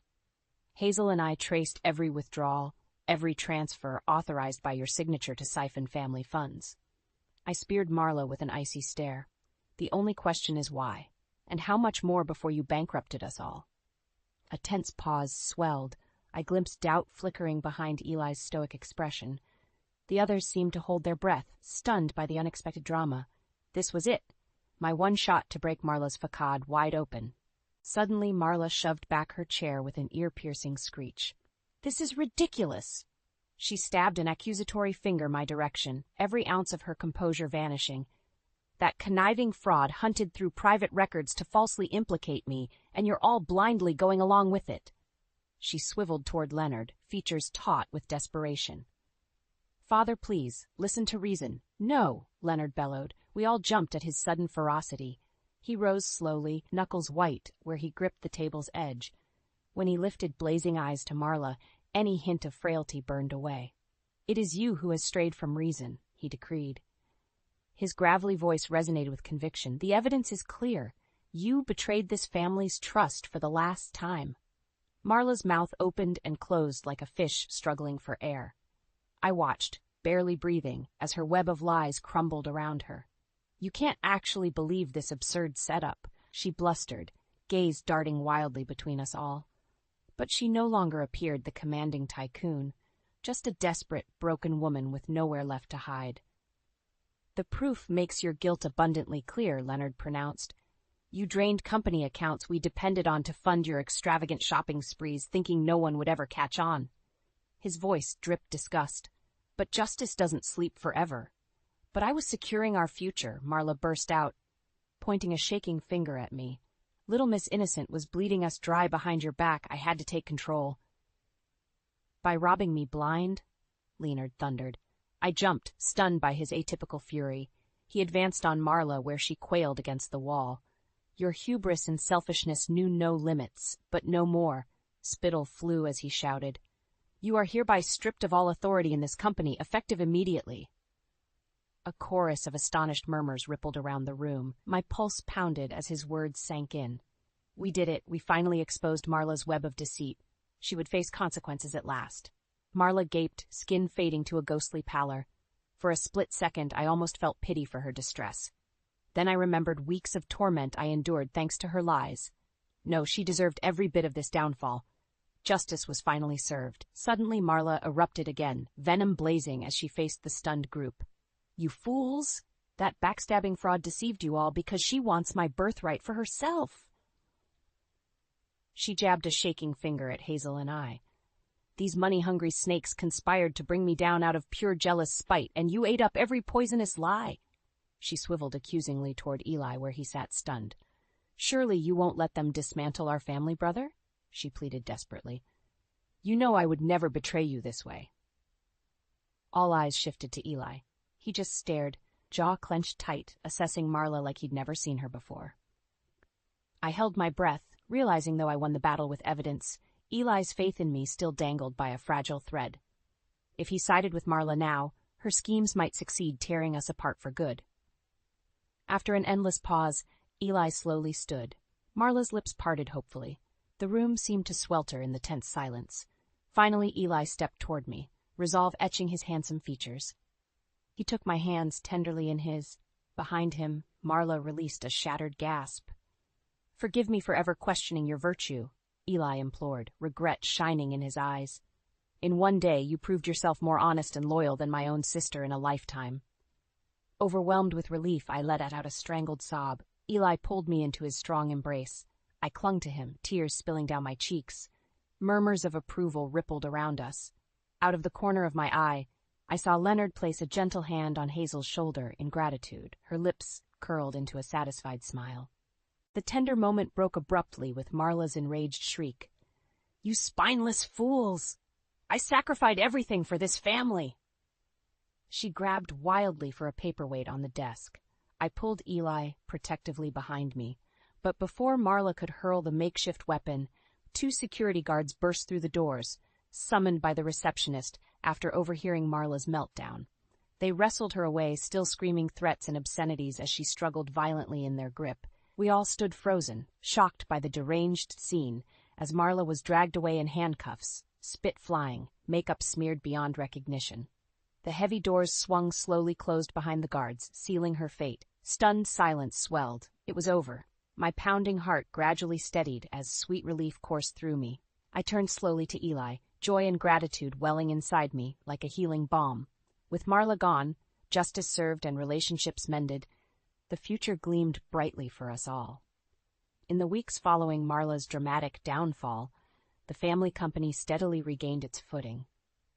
Hazel and I traced every withdrawal, every transfer authorized by your signature to siphon family funds. I speared Marla with an icy stare. The only question is why, and how much more before you bankrupted us all? A tense pause swelled. I glimpsed doubt flickering behind Eli's stoic expression. The others seemed to hold their breath, stunned by the unexpected drama. This was it, my one shot to break Marla's facade wide open. Suddenly, Marla shoved back her chair with an ear-piercing screech. This is ridiculous! She stabbed an accusatory finger my direction, every ounce of her composure vanishing. That conniving fraud hunted through private records to falsely implicate me, and you're all blindly going along with it. She swiveled toward Leonard, features taut with desperation. Father, please, listen to reason. No, Leonard bellowed. We all jumped at his sudden ferocity. He rose slowly, knuckles white, where he gripped the table's edge. When he lifted blazing eyes to Marla, any hint of frailty burned away. It is you who has strayed from reason, he decreed. His gravelly voice resonated with conviction. The evidence is clear. You betrayed this family's trust for the last time. Marla's mouth opened and closed like a fish struggling for air. I watched, barely breathing, as her web of lies crumbled around her. You can't actually believe this absurd setup, she blustered, gaze darting wildly between us all. But she no longer appeared the commanding tycoon, just a desperate, broken woman with nowhere left to hide. The proof makes your guilt abundantly clear, Leonard pronounced. You drained company accounts we depended on to fund your extravagant shopping sprees, thinking no one would ever catch on. His voice dripped disgust. But justice doesn't sleep forever. But I was securing our future, Marla burst out, pointing a shaking finger at me. Little Miss Innocent was bleeding us dry behind your back. I had to take control. By robbing me blind? Leonard thundered. I jumped, stunned by his atypical fury. He advanced on Marla where she quailed against the wall. Your hubris and selfishness knew no limits, but no more. Spittle flew as he shouted. You are hereby stripped of all authority in this company, effective immediately. A chorus of astonished murmurs rippled around the room. My pulse pounded as his words sank in. We did it. We finally exposed Marla's web of deceit. She would face consequences at last. Marla gaped, skin fading to a ghostly pallor. For a split second, I almost felt pity for her distress. Then I remembered weeks of torment I endured thanks to her lies. No, she deserved every bit of this downfall. Justice was finally served. Suddenly Marla erupted again, venom blazing as she faced the stunned group. You fools! That backstabbing fraud deceived you all because she wants my birthright for herself. She jabbed a shaking finger at Hazel and I. These money-hungry snakes conspired to bring me down out of pure jealous spite, and you ate up every poisonous lie. She swiveled accusingly toward Eli where he sat stunned. Surely you won't let them dismantle our family, brother? She pleaded desperately. You know I would never betray you this way. All eyes shifted to Eli. He just stared, jaw clenched tight, assessing Marla like he'd never seen her before. I held my breath, realizing though I won the battle with evidence, Eli's faith in me still dangled by a fragile thread. If he sided with Marla now, her schemes might succeed, tearing us apart for good. After an endless pause, Eli slowly stood, Marla's lips parted hopefully. The room seemed to swelter in the tense silence. Finally, Eli stepped toward me, resolve etching his handsome features. He took my hands tenderly in his. Behind him, Marla released a shattered gasp. "Forgive me for ever questioning your virtue," Eli implored, regret shining in his eyes. "In one day, you proved yourself more honest and loyal than my own sister in a lifetime." Overwhelmed with relief, I let out a strangled sob. Eli pulled me into his strong embrace. I clung to him, tears spilling down my cheeks. Murmurs of approval rippled around us. Out of the corner of my eye, I saw Leonard place a gentle hand on Hazel's shoulder in gratitude, her lips curled into a satisfied smile. The tender moment broke abruptly with Marla's enraged shriek. "You spineless fools! I sacrificed everything for this family!" She grabbed wildly for a paperweight on the desk. I pulled Eli protectively behind me, but before Marla could hurl the makeshift weapon, 2 security guards burst through the doors, summoned by the receptionist after overhearing Marla's meltdown. They wrestled her away, still screaming threats and obscenities as she struggled violently in their grip. We all stood frozen, shocked by the deranged scene, as Marla was dragged away in handcuffs, spit flying, makeup smeared beyond recognition. The heavy doors swung slowly closed behind the guards, sealing her fate. Stunned silence swelled. It was over. My pounding heart gradually steadied as sweet relief coursed through me. I turned slowly to Eli, joy and gratitude welling inside me like a healing balm. With Marla gone, justice served and relationships mended, the future gleamed brightly for us all. In the weeks following Marla's dramatic downfall, the family company steadily regained its footing.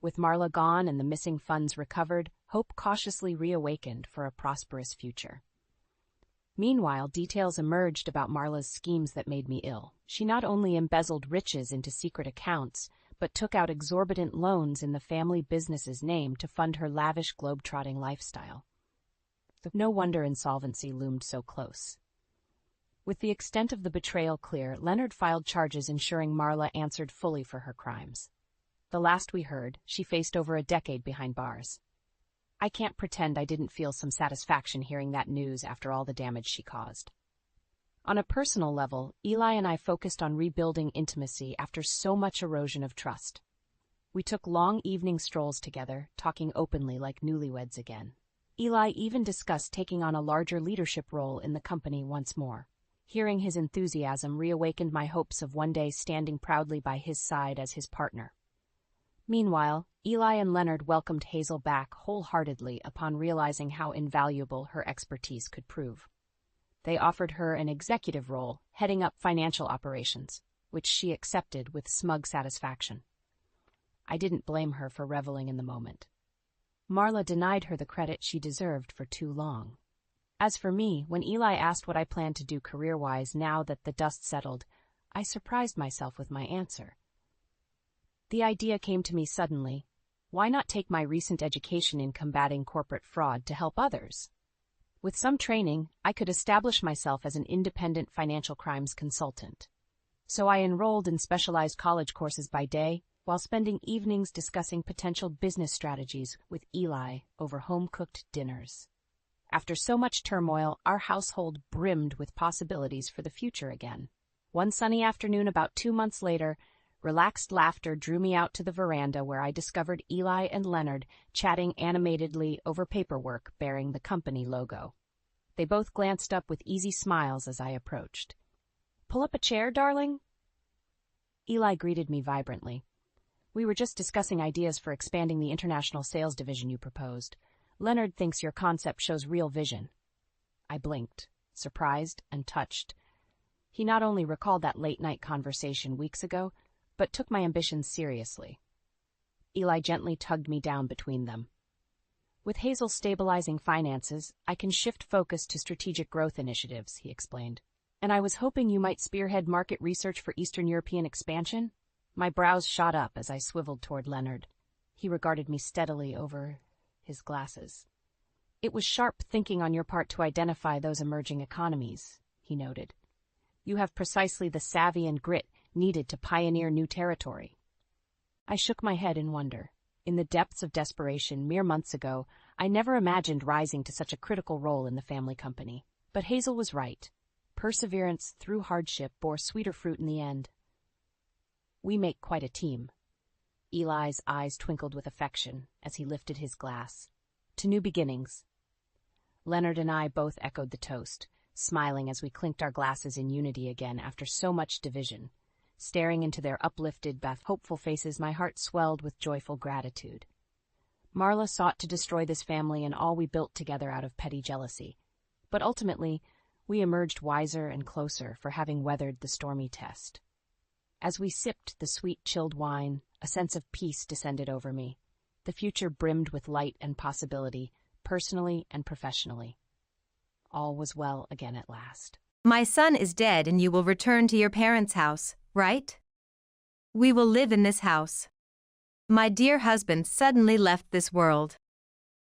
With Marla gone and the missing funds recovered, hope cautiously reawakened for a prosperous future. Meanwhile, details emerged about Marla's schemes that made me ill. She not only embezzled riches into secret accounts, but took out exorbitant loans in the family business's name to fund her lavish globe-trotting lifestyle. No wonder insolvency loomed so close. With the extent of the betrayal clear, Leonard filed charges ensuring Marla answered fully for her crimes. The last we heard, she faced over a decade behind bars. I can't pretend I didn't feel some satisfaction hearing that news after all the damage she caused. On a personal level, Eli and I focused on rebuilding intimacy after so much erosion of trust. We took long evening strolls together, talking openly like newlyweds again. Eli even discussed taking on a larger leadership role in the company once more. Hearing his enthusiasm reawakened my hopes of one day standing proudly by his side as his partner. Meanwhile, Eli and Leonard welcomed Hazel back wholeheartedly upon realizing how invaluable her expertise could prove. They offered her an executive role, heading up financial operations, which she accepted with smug satisfaction. I didn't blame her for reveling in the moment. Marla denied her the credit she deserved for too long. As for me, when Eli asked what I planned to do career-wise now that the dust settled, I surprised myself with my answer. The idea came to me suddenly. Why not take my recent education in combating corporate fraud to help others? With some training, I could establish myself as an independent financial crimes consultant. So I enrolled in specialized college courses by day, while spending evenings discussing potential business strategies with Eli over home-cooked dinners. After so much turmoil, our household brimmed with possibilities for the future again. One sunny afternoon about 2 months later, relaxed laughter drew me out to the veranda where I discovered Eli and Leonard chatting animatedly over paperwork bearing the company logo. They both glanced up with easy smiles as I approached. "Pull up a chair, darling?" Eli greeted me vibrantly. "We were just discussing ideas for expanding the international sales division you proposed. Leonard thinks your concept shows real vision." I blinked, surprised and touched. He not only recalled that late-night conversation weeks ago, but took my ambitions seriously. Eli gently tugged me down between them. "With Hazel stabilizing finances, I can shift focus to strategic growth initiatives," he explained. "And I was hoping you might spearhead market research for Eastern European expansion?" My brows shot up as I swiveled toward Leonard. He regarded me steadily over his glasses. "It was sharp thinking on your part to identify those emerging economies," he noted. "You have precisely the savvy and grit needed to pioneer new territory." I shook my head in wonder. In the depths of desperation mere months ago, I never imagined rising to such a critical role in the family company. But Hazel was right. Perseverance through hardship bore sweeter fruit in the end. We make quite a team. Eli's eyes twinkled with affection as he lifted his glass. To new beginnings. Leonard and I both echoed the toast, smiling as we clinked our glasses in unity again after so much division. Staring into their uplifted, hopeful faces, my heart swelled with joyful gratitude. Marla sought to destroy this family and all we built together out of petty jealousy. But ultimately, we emerged wiser and closer for having weathered the stormy test. As we sipped the sweet, chilled wine, a sense of peace descended over me. The future brimmed with light and possibility, personally and professionally. All was well again at last. My son is dead and you will return to your parents' house, right? We will live in this house. My dear husband suddenly left this world.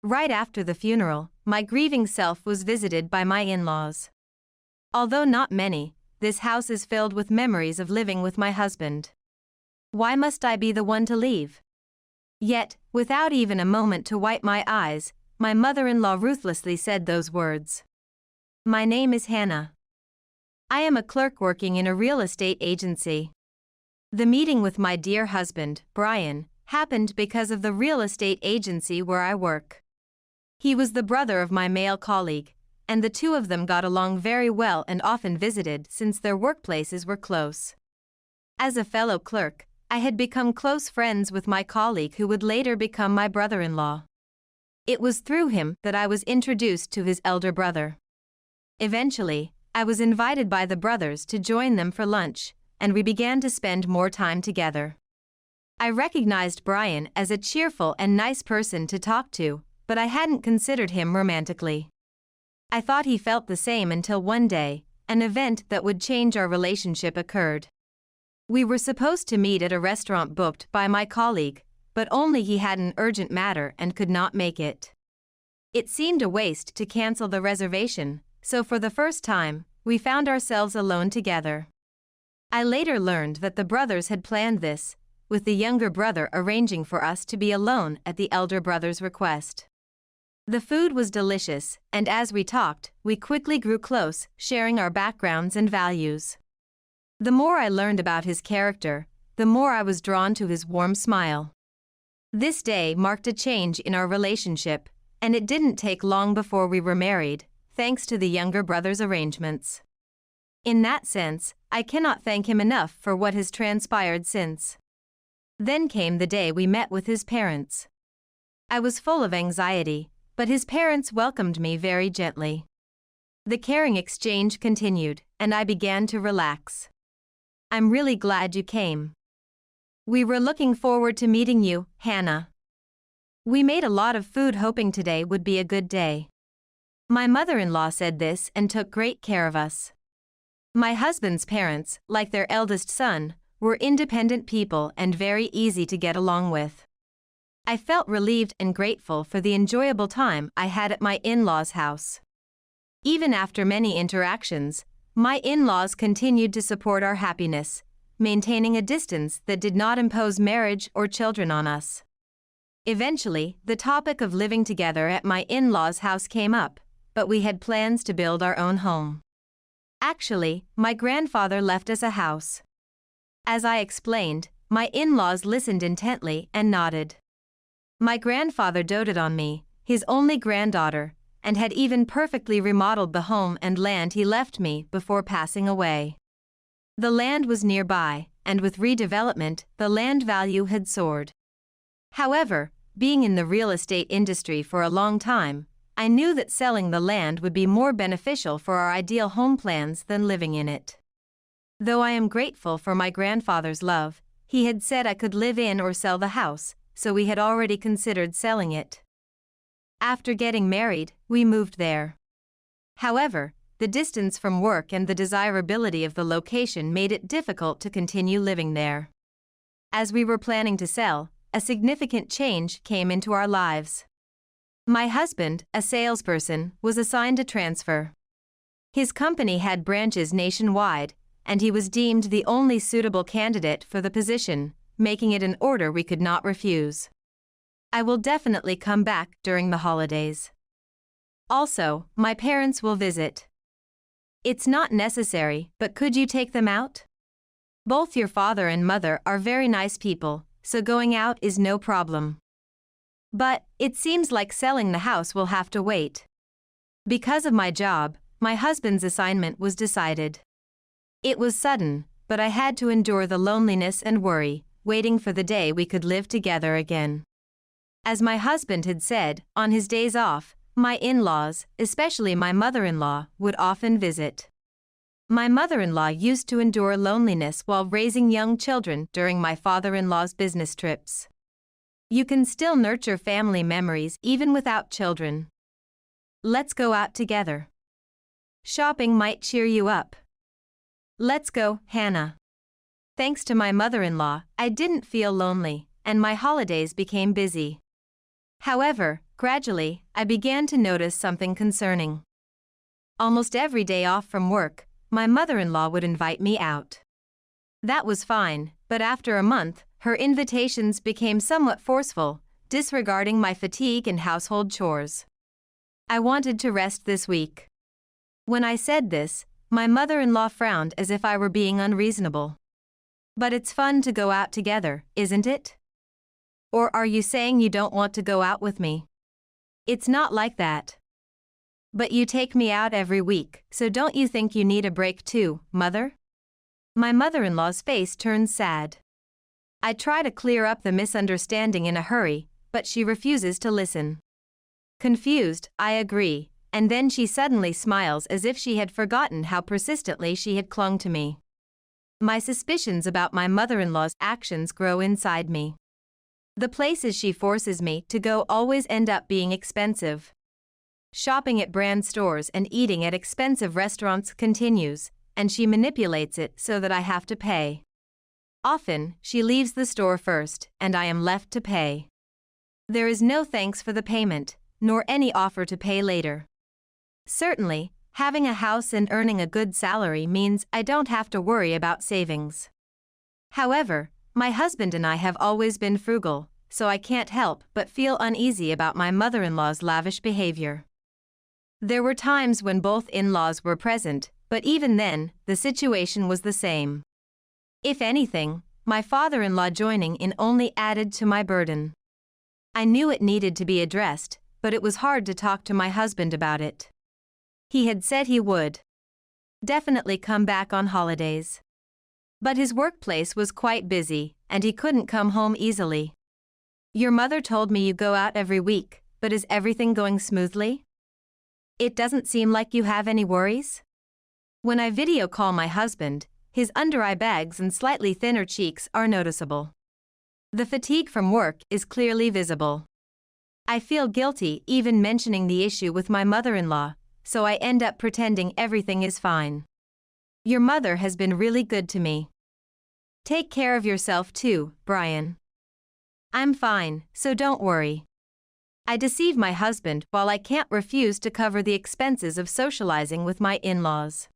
Right after the funeral, my grieving self was visited by my in-laws. Although not many, this house is filled with memories of living with my husband. Why must I be the one to leave? Yet, without even a moment to wipe my eyes, my mother-in-law ruthlessly said those words. My name is Hannah. I am a clerk working in a real estate agency. The meeting with my dear husband, Brian, happened because of the real estate agency where I work. He was the brother of my male colleague, and the two of them got along very well and often visited since their workplaces were close. As a fellow clerk, I had become close friends with my colleague who would later become my brother-in-law. It was through him that I was introduced to his elder brother. Eventually, I was invited by the brothers to join them for lunch, and we began to spend more time together. I recognized Brian as a cheerful and nice person to talk to, but I hadn't considered him romantically. I thought he felt the same until one day, an event that would change our relationship occurred. We were supposed to meet at a restaurant booked by my colleague, but only he had an urgent matter and could not make it. It seemed a waste to cancel the reservation, so for the first time, we found ourselves alone together. I later learned that the brothers had planned this, with the younger brother arranging for us to be alone at the elder brother's request. The food was delicious, and as we talked, we quickly grew close, sharing our backgrounds and values. The more I learned about his character, the more I was drawn to his warm smile. This day marked a change in our relationship, and it didn't take long before we were married, thanks to the younger brother's arrangements. In that sense, I cannot thank him enough for what has transpired since. Then came the day we met with his parents. I was full of anxiety, but his parents welcomed me very gently. The caring exchange continued, and I began to relax. I'm really glad you came. We were looking forward to meeting you, Hannah. We made a lot of food hoping today would be a good day. My mother-in-law said this and took great care of us. My husband's parents, like their eldest son, were independent people and very easy to get along with. I felt relieved and grateful for the enjoyable time I had at my in-laws' house. Even after many interactions, my in-laws continued to support our happiness, maintaining a distance that did not impose marriage or children on us. Eventually, the topic of living together at my in-laws' house came up, but we had plans to build our own home. Actually, my grandfather left us a house. As I explained, my in-laws listened intently and nodded. My grandfather doted on me, his only granddaughter, and had even perfectly remodeled the home and land he left me before passing away. The land was nearby, and with redevelopment, the land value had soared. However, being in the real estate industry for a long time, I knew that selling the land would be more beneficial for our ideal home plans than living in it. Though I am grateful for my grandfather's love, he had said I could live in or sell the house, so we had already considered selling it. After getting married, we moved there. However, the distance from work and the desirability of the location made it difficult to continue living there. As we were planning to sell, a significant change came into our lives. My husband, a salesperson, was assigned a transfer. His company had branches nationwide, and he was deemed the only suitable candidate for the position, making it an order we could not refuse. I will definitely come back during the holidays. Also, my parents will visit. It's not necessary, but could you take them out? Both your father and mother are very nice people, so going out is no problem. But it seems like selling the house will have to wait. Because of my job, my husband's assignment was decided. It was sudden, but I had to endure the loneliness and worry, waiting for the day we could live together again. As my husband had said, on his days off, my in-laws, especially my mother-in-law, would often visit. My mother-in-law used to endure loneliness while raising young children during my father-in-law's business trips. You can still nurture family memories even without children. Let's go out together. Shopping might cheer you up. Let's go, Hannah. Thanks to my mother-in-law, I didn't feel lonely, and my holidays became busy. However, gradually, I began to notice something concerning. Almost every day off from work, my mother-in-law would invite me out. That was fine, but after a month, her invitations became somewhat forceful, disregarding my fatigue and household chores. I wanted to rest this week. When I said this, my mother-in-law frowned as if I were being unreasonable. But it's fun to go out together, isn't it? Or are you saying you don't want to go out with me? It's not like that. But you take me out every week, so don't you think you need a break too, Mother? My mother-in-law's face turns sad. I try to clear up the misunderstanding in a hurry, but she refuses to listen. Confused, I agree, and then she suddenly smiles as if she had forgotten how persistently she had clung to me. My suspicions about my mother-in-law's actions grow inside me. The places she forces me to go always end up being expensive. Shopping at brand stores and eating at expensive restaurants continues, and she manipulates it so that I have to pay. Often, she leaves the store first, and I am left to pay. There is no thanks for the payment, nor any offer to pay later. Certainly, having a house and earning a good salary means I don't have to worry about savings. However, my husband and I have always been frugal, so I can't help but feel uneasy about my mother-in-law's lavish behavior. There were times when both in-laws were present, but even then, the situation was the same. If anything, my father-in-law joining in only added to my burden. I knew it needed to be addressed, but it was hard to talk to my husband about it. He had said he would definitely come back on holidays. But his workplace was quite busy, and he couldn't come home easily. Your mother told me you go out every week, but is everything going smoothly? It doesn't seem like you have any worries? When I video call my husband, his under-eye bags and slightly thinner cheeks are noticeable. The fatigue from work is clearly visible. I feel guilty even mentioning the issue with my mother-in-law, so I end up pretending everything is fine. Your mother has been really good to me. Take care of yourself too, Brian. I'm fine, so don't worry. I deceive my husband while I can't refuse to cover the expenses of socializing with my in-laws.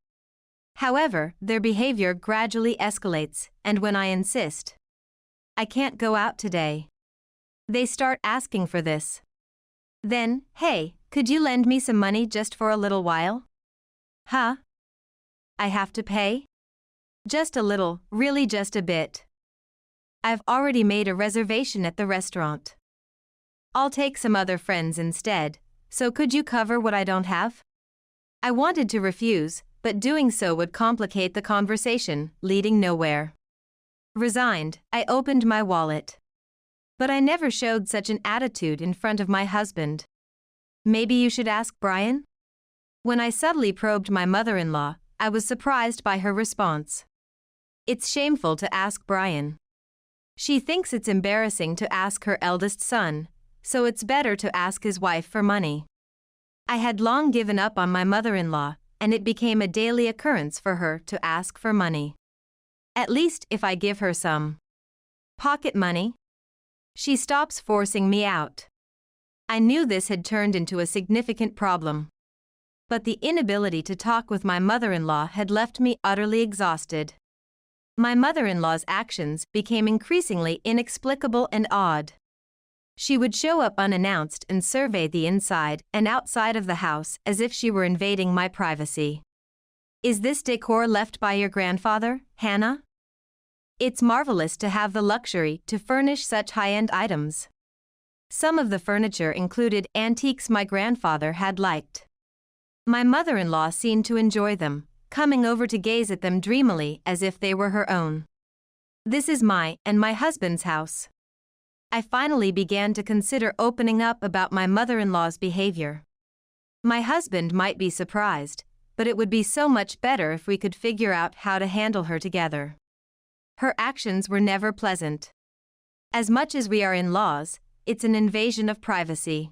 However, their behavior gradually escalates, and when I insist, I can't go out today, they start asking for this. Then, hey, could you lend me some money just for a little while? Huh? I have to pay? Just a little, really just a bit. I've already made a reservation at the restaurant. I'll take some other friends instead, so could you cover what I don't have? I wanted to refuse, but doing so would complicate the conversation, leading nowhere. Resigned, I opened my wallet. But I never showed such an attitude in front of my husband. Maybe you should ask Brian? When I subtly probed my mother-in-law, I was surprised by her response. It's shameful to ask Brian. She thinks it's embarrassing to ask her eldest son, so it's better to ask his wife for money. I had long given up on my mother-in-law, and it became a daily occurrence for her to ask for money. At least if I give her some pocket money, she stops forcing me out. I knew this had turned into a significant problem. But the inability to talk with my mother-in-law had left me utterly exhausted. My mother-in-law's actions became increasingly inexplicable and odd. She would show up unannounced and survey the inside and outside of the house as if she were invading my privacy. Is this decor left by your grandfather, Hannah? It's marvelous to have the luxury to furnish such high-end items. Some of the furniture included antiques my grandfather had liked. My mother-in-law seemed to enjoy them, coming over to gaze at them dreamily as if they were her own. This is my and my husband's house. I finally began to consider opening up about my mother-in-law's behavior. My husband might be surprised, but it would be so much better if we could figure out how to handle her together. Her actions were never pleasant. As much as we are in-laws, it's an invasion of privacy.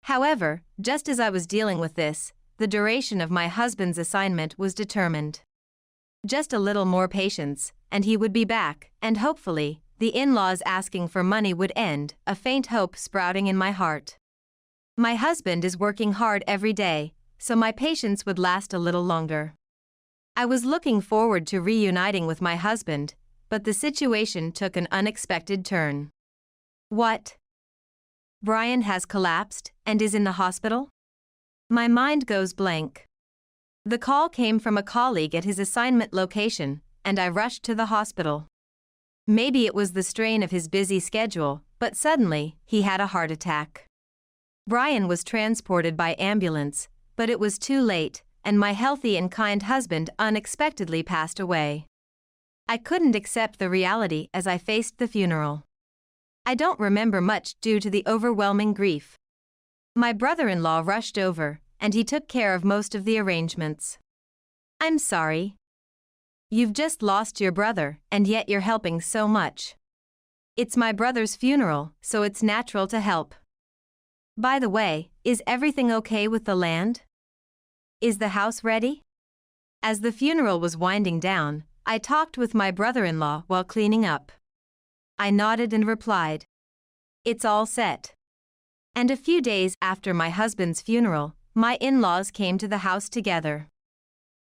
However, just as I was dealing with this, the duration of my husband's assignment was determined. Just a little more patience, and he would be back, and hopefully, the in-laws asking for money would end, a faint hope sprouting in my heart. My husband is working hard every day, so my patience would last a little longer. I was looking forward to reuniting with my husband, but the situation took an unexpected turn. What? Brian has collapsed and is in the hospital? My mind goes blank. The call came from a colleague at his assignment location, and I rushed to the hospital. Maybe it was the strain of his busy schedule, but suddenly, he had a heart attack. Brian was transported by ambulance, but it was too late, and my healthy and kind husband unexpectedly passed away. I couldn't accept the reality as I faced the funeral. I don't remember much due to the overwhelming grief. My brother-in-law rushed over, and he took care of most of the arrangements. I'm sorry. You've just lost your brother, and yet you're helping so much. It's my brother's funeral, so it's natural to help. By the way, is everything okay with the land? Is the house ready? As the funeral was winding down, I talked with my brother-in-law while cleaning up. I nodded and replied, "It's all set." And a few days after my husband's funeral, my in-laws came to the house together.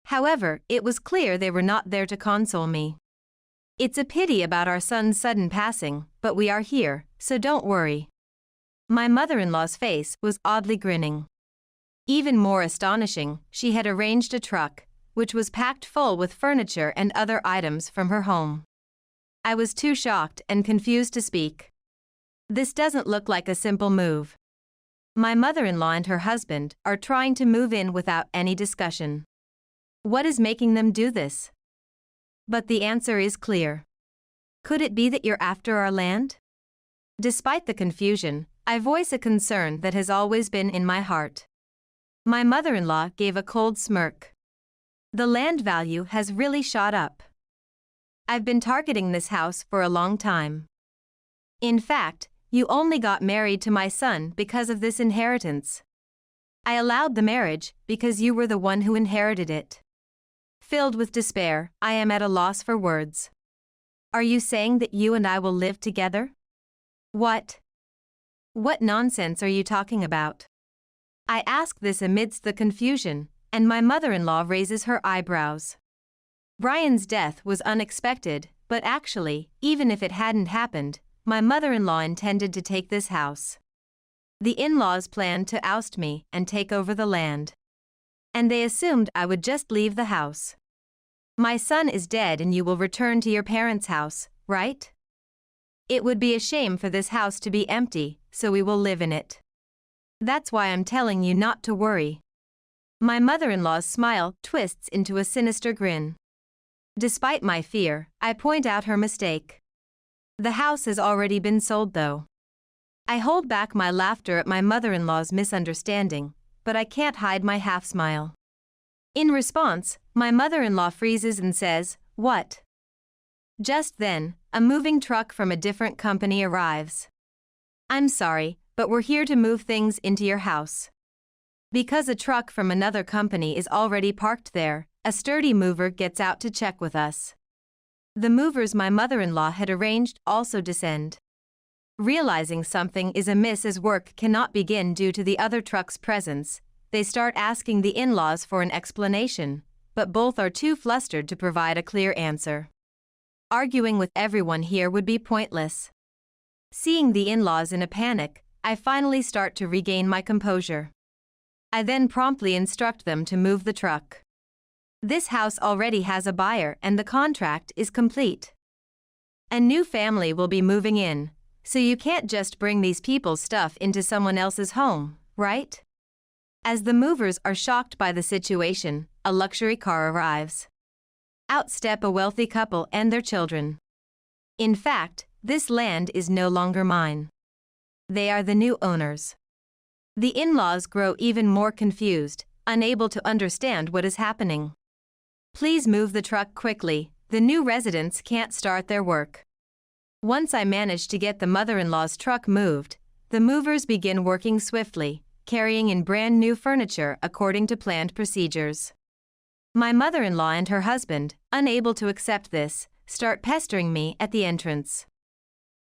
However, it was clear they were not there to console me. It's a pity about our son's sudden passing, but we are here, so don't worry. My mother-in-law's face was oddly grinning. Even more astonishing, she had arranged a truck, which was packed full with furniture and other items from her home. I was too shocked and confused to speak. This doesn't look like a simple move. My mother-in-law and her husband are trying to move in without any discussion. What is making them do this? But the answer is clear. Could it be that you're after our land? Despite the confusion, I voice a concern that has always been in my heart. My mother-in-law gave a cold smirk. The land value has really shot up. I've been targeting this house for a long time. In fact, you only got married to my son because of this inheritance. I allowed the marriage because you were the one who inherited it. Filled with despair, I am at a loss for words. Are you saying that you and I will live together? What? What nonsense are you talking about? I ask this amidst the confusion, and my mother-in-law raises her eyebrows. Brian's death was unexpected, but actually, even if it hadn't happened, my mother-in-law intended to take this house. The in-laws planned to oust me and take over the land. And they assumed I would just leave the house. My son is dead and you will return to your parents' house, right? It would be a shame for this house to be empty, so we will live in it. That's why I'm telling you not to worry. My mother-in-law's smile twists into a sinister grin. Despite my fear, I point out her mistake. The house has already been sold though. I hold back my laughter at my mother-in-law's misunderstanding, but I can't hide my half-smile. In response, my mother-in-law freezes and says, "What?" Just then, a moving truck from a different company arrives. I'm sorry, but we're here to move things into your house. Because a truck from another company is already parked there, a sturdy mover gets out to check with us. The movers my mother-in-law had arranged also descend. Realizing something is amiss as work cannot begin due to the other truck's presence, they start asking the in-laws for an explanation, but both are too flustered to provide a clear answer. Arguing with everyone here would be pointless. Seeing the in-laws in a panic, I finally start to regain my composure. I then promptly instruct them to move the truck. This house already has a buyer and the contract is complete. A new family will be moving in, so you can't just bring these people's stuff into someone else's home, right? As the movers are shocked by the situation, a luxury car arrives. Out step a wealthy couple and their children. In fact, this land is no longer mine. They are the new owners. The in-laws grow even more confused, unable to understand what is happening. Please move the truck quickly, the new residents can't start their work. Once I manage to get the mother-in-law's truck moved, the movers begin working swiftly, carrying in brand new furniture according to planned procedures. My mother-in-law and her husband, unable to accept this, start pestering me at the entrance.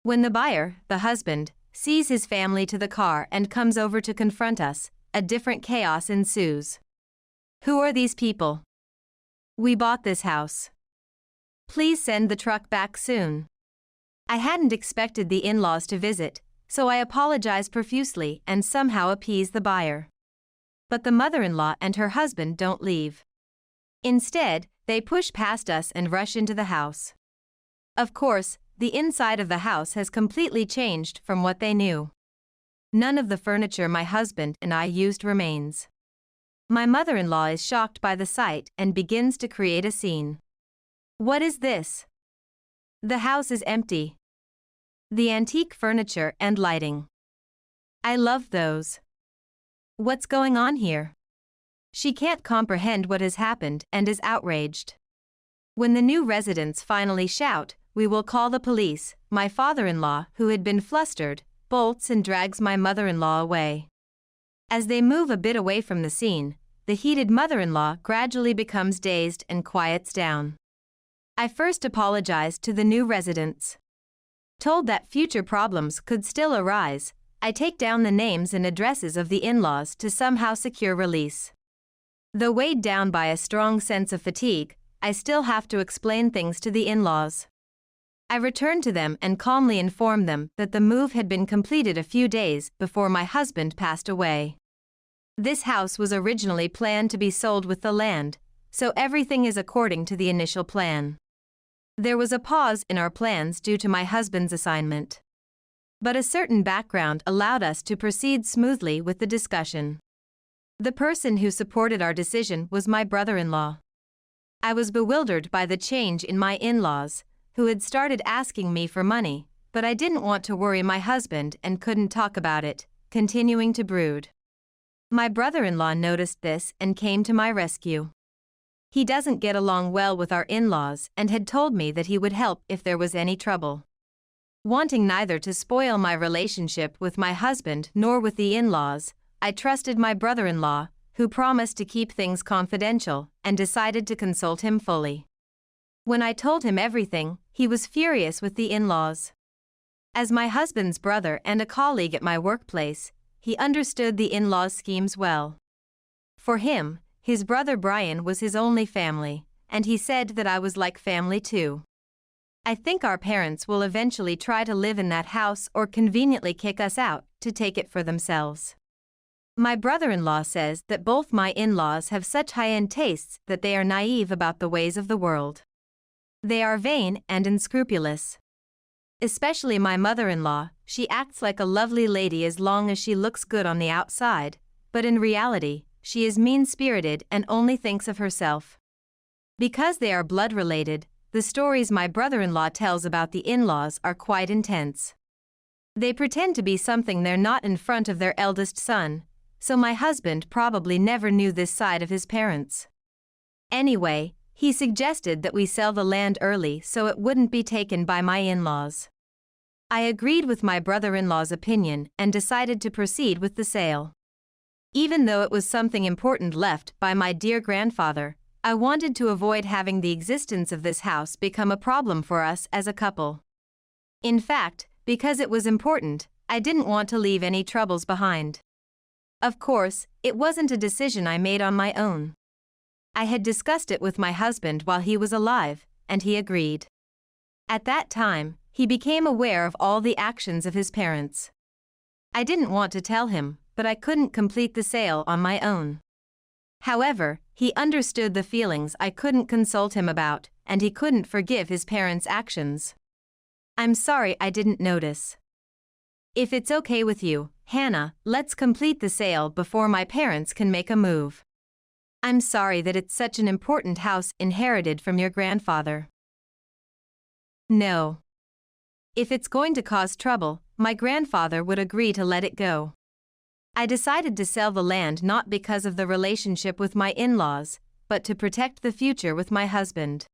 When the buyer, the husband, sees his family to the car and comes over to confront us, a different chaos ensues. Who are these people? We bought this house. Please send the truck back soon. I hadn't expected the in-laws to visit, so I apologize profusely and somehow appease the buyer. But the mother-in-law and her husband don't leave. Instead, they push past us and rush into the house. Of course, the inside of the house has completely changed from what they knew. None of the furniture my husband and I used remains. My mother-in-law is shocked by the sight and begins to create a scene. What is this? The house is empty. The antique furniture and lighting. I love those. What's going on here? She can't comprehend what has happened and is outraged. When the new residents finally shout, "We will call the police," my father-in-law, who had been flustered, bolts and drags my mother-in-law away. As they move a bit away from the scene, the heated mother-in-law gradually becomes dazed and quiets down. I first apologized to the new residents. Told that future problems could still arise, I take down the names and addresses of the in-laws to somehow secure release. Though weighed down by a strong sense of fatigue, I still have to explain things to the in-laws. I return to them and calmly inform them that the move had been completed a few days before my husband passed away. This house was originally planned to be sold with the land, so everything is according to the initial plan. There was a pause in our plans due to my husband's assignment. But a certain background allowed us to proceed smoothly with the discussion. The person who supported our decision was my brother-in-law. I was bewildered by the change in my in-laws, who had started asking me for money, but I didn't want to worry my husband and couldn't talk about it, continuing to brood. My brother-in-law noticed this and came to my rescue. He doesn't get along well with our in-laws and had told me that he would help if there was any trouble. Wanting neither to spoil my relationship with my husband nor with the in-laws, I trusted my brother-in-law, who promised to keep things confidential, and decided to consult him fully. When I told him everything, he was furious with the in-laws. As my husband's brother and a colleague at my workplace, he understood the in-laws' schemes well. For him, his brother Brian was his only family, and he said that I was like family too. I think our parents will eventually try to live in that house or conveniently kick us out to take it for themselves. My brother-in-law says that both my in-laws have such high-end tastes that they are naive about the ways of the world. They are vain and unscrupulous. Especially my mother-in-law, she acts like a lovely lady as long as she looks good on the outside, but in reality, she is mean-spirited and only thinks of herself. Because they are blood-related, the stories my brother-in-law tells about the in-laws are quite intense. They pretend to be something they're not in front of their eldest son, so my husband probably never knew this side of his parents. Anyway, he suggested that we sell the land early so it wouldn't be taken by my in-laws. I agreed with my brother-in-law's opinion and decided to proceed with the sale. Even though it was something important left by my dear grandfather, I wanted to avoid having the existence of this house become a problem for us as a couple. In fact, because it was important, I didn't want to leave any troubles behind. Of course, it wasn't a decision I made on my own. I had discussed it with my husband while he was alive, and he agreed. At that time, he became aware of all the actions of his parents. I didn't want to tell him, but I couldn't complete the sale on my own. However, he understood the feelings I couldn't consult him about, and he couldn't forgive his parents' actions. I'm sorry I didn't notice. If it's okay with you, Hannah, let's complete the sale before my parents can make a move. I'm sorry that it's such an important house inherited from your grandfather. No. If it's going to cause trouble, my grandfather would agree to let it go. I decided to sell the land not because of the relationship with my in-laws, but to protect the future with my husband.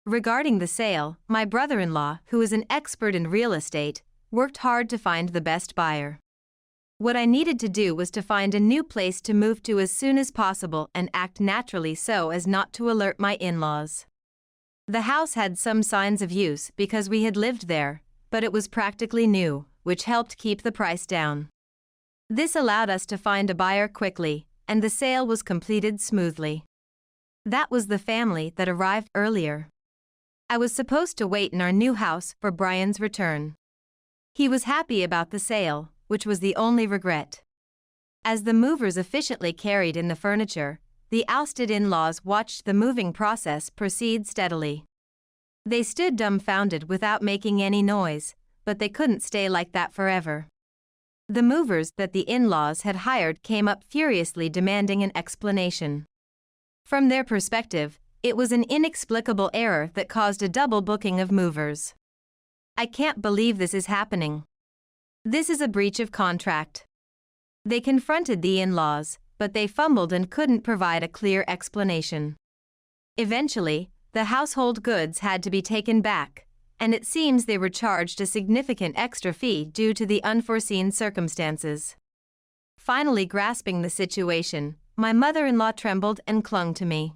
Regarding the sale, my brother-in-law, who is an expert in real estate, worked hard to find the best buyer. What I needed to do was to find a new place to move to as soon as possible and act naturally so as not to alert my in-laws. The house had some signs of use because we had lived there, but it was practically new, which helped keep the price down. This allowed us to find a buyer quickly, and the sale was completed smoothly. That was the family that arrived earlier. I was supposed to wait in our new house for Brian's return. He was happy about the sale, which was the only regret. As the movers efficiently carried in the furniture, the ousted in-laws watched the moving process proceed steadily. They stood dumbfounded without making any noise, but they couldn't stay like that forever. The movers that the in-laws had hired came up furiously demanding an explanation. From their perspective, it was an inexplicable error that caused a double booking of movers. I can't believe this is happening. This is a breach of contract. They confronted the in-laws, but they fumbled and couldn't provide a clear explanation. Eventually, the household goods had to be taken back, and it seems they were charged a significant extra fee due to the unforeseen circumstances. Finally grasping the situation, my mother-in-law trembled and clung to me.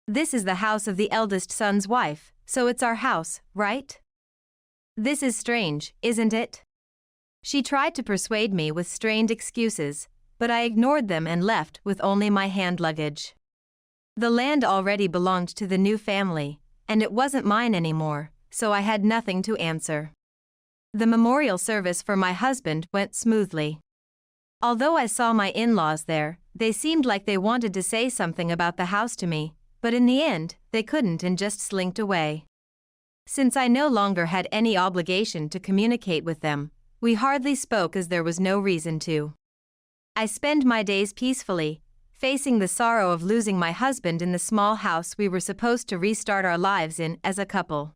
This is the house of the eldest son's wife, so it's our house, right? This is strange, isn't it? She tried to persuade me with strained excuses, but I ignored them and left with only my hand luggage. The land already belonged to the new family, and it wasn't mine anymore, so I had nothing to answer. The memorial service for my husband went smoothly. Although I saw my in-laws there, they seemed like they wanted to say something about the house to me, but in the end, they couldn't and just slinked away. Since I no longer had any obligation to communicate with them, we hardly spoke as there was no reason to. I spend my days peacefully, facing the sorrow of losing my husband in the small house we were supposed to restart our lives in as a couple.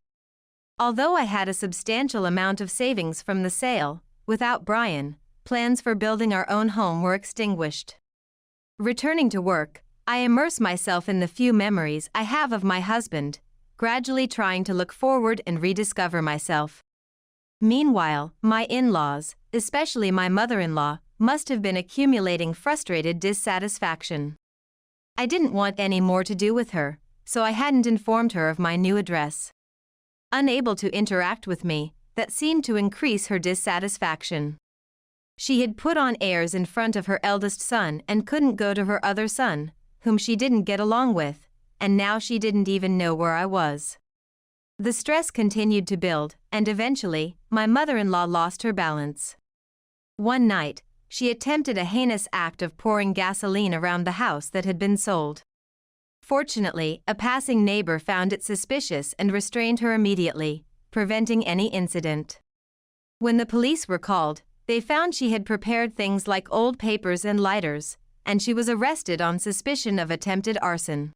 Although I had a substantial amount of savings from the sale, without Brian, plans for building our own home were extinguished. Returning to work, I immerse myself in the few memories I have of my husband, gradually trying to look forward and rediscover myself. Meanwhile, my in-laws, especially my mother-in-law, must have been accumulating frustrated dissatisfaction. I didn't want any more to do with her, so I hadn't informed her of my new address. Unable to interact with me, that seemed to increase her dissatisfaction. She had put on airs in front of her eldest son and couldn't go to her other son, whom she didn't get along with, and now she didn't even know where I was. The stress continued to build, and eventually, my mother-in-law lost her balance. One night, she attempted a heinous act of pouring gasoline around the house that had been sold. Fortunately, a passing neighbor found it suspicious and restrained her immediately, preventing any incident. When the police were called, they found she had prepared things like old papers and lighters, and she was arrested on suspicion of attempted arson.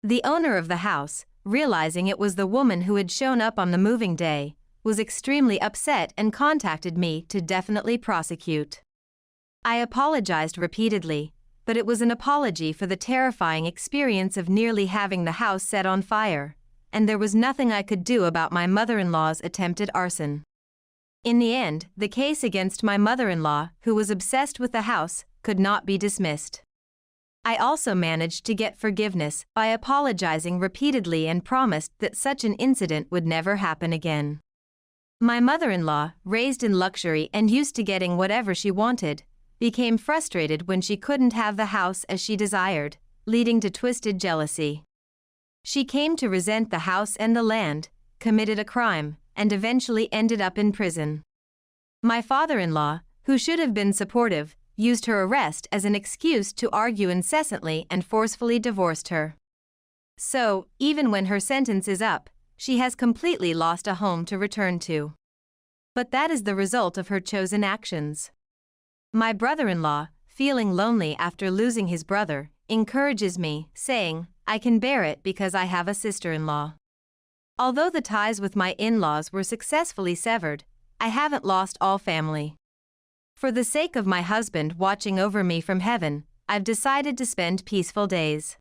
The owner of the house, realizing it was the woman who had shown up on the moving day, was extremely upset and contacted me to definitely prosecute. I apologized repeatedly, but it was an apology for the terrifying experience of nearly having the house set on fire, and there was nothing I could do about my mother-in-law's attempted arson. In the end, the case against my mother-in-law, who was obsessed with the house, could not be dismissed. I also managed to get forgiveness by apologizing repeatedly and promised that such an incident would never happen again. My mother-in-law, raised in luxury and used to getting whatever she wanted, became frustrated when she couldn't have the house as she desired, leading to twisted jealousy. She came to resent the house and the land, committed a crime, and eventually ended up in prison. My father-in-law, who should have been supportive, used her arrest as an excuse to argue incessantly and forcefully divorced her. So, even when her sentence is up, she has completely lost a home to return to. But that is the result of her chosen actions. My brother-in-law, feeling lonely after losing his brother, encourages me, saying, "I can bear it because I have a sister-in-law." Although the ties with my in-laws were successfully severed, I haven't lost all family. For the sake of my husband watching over me from heaven, I've decided to spend peaceful days.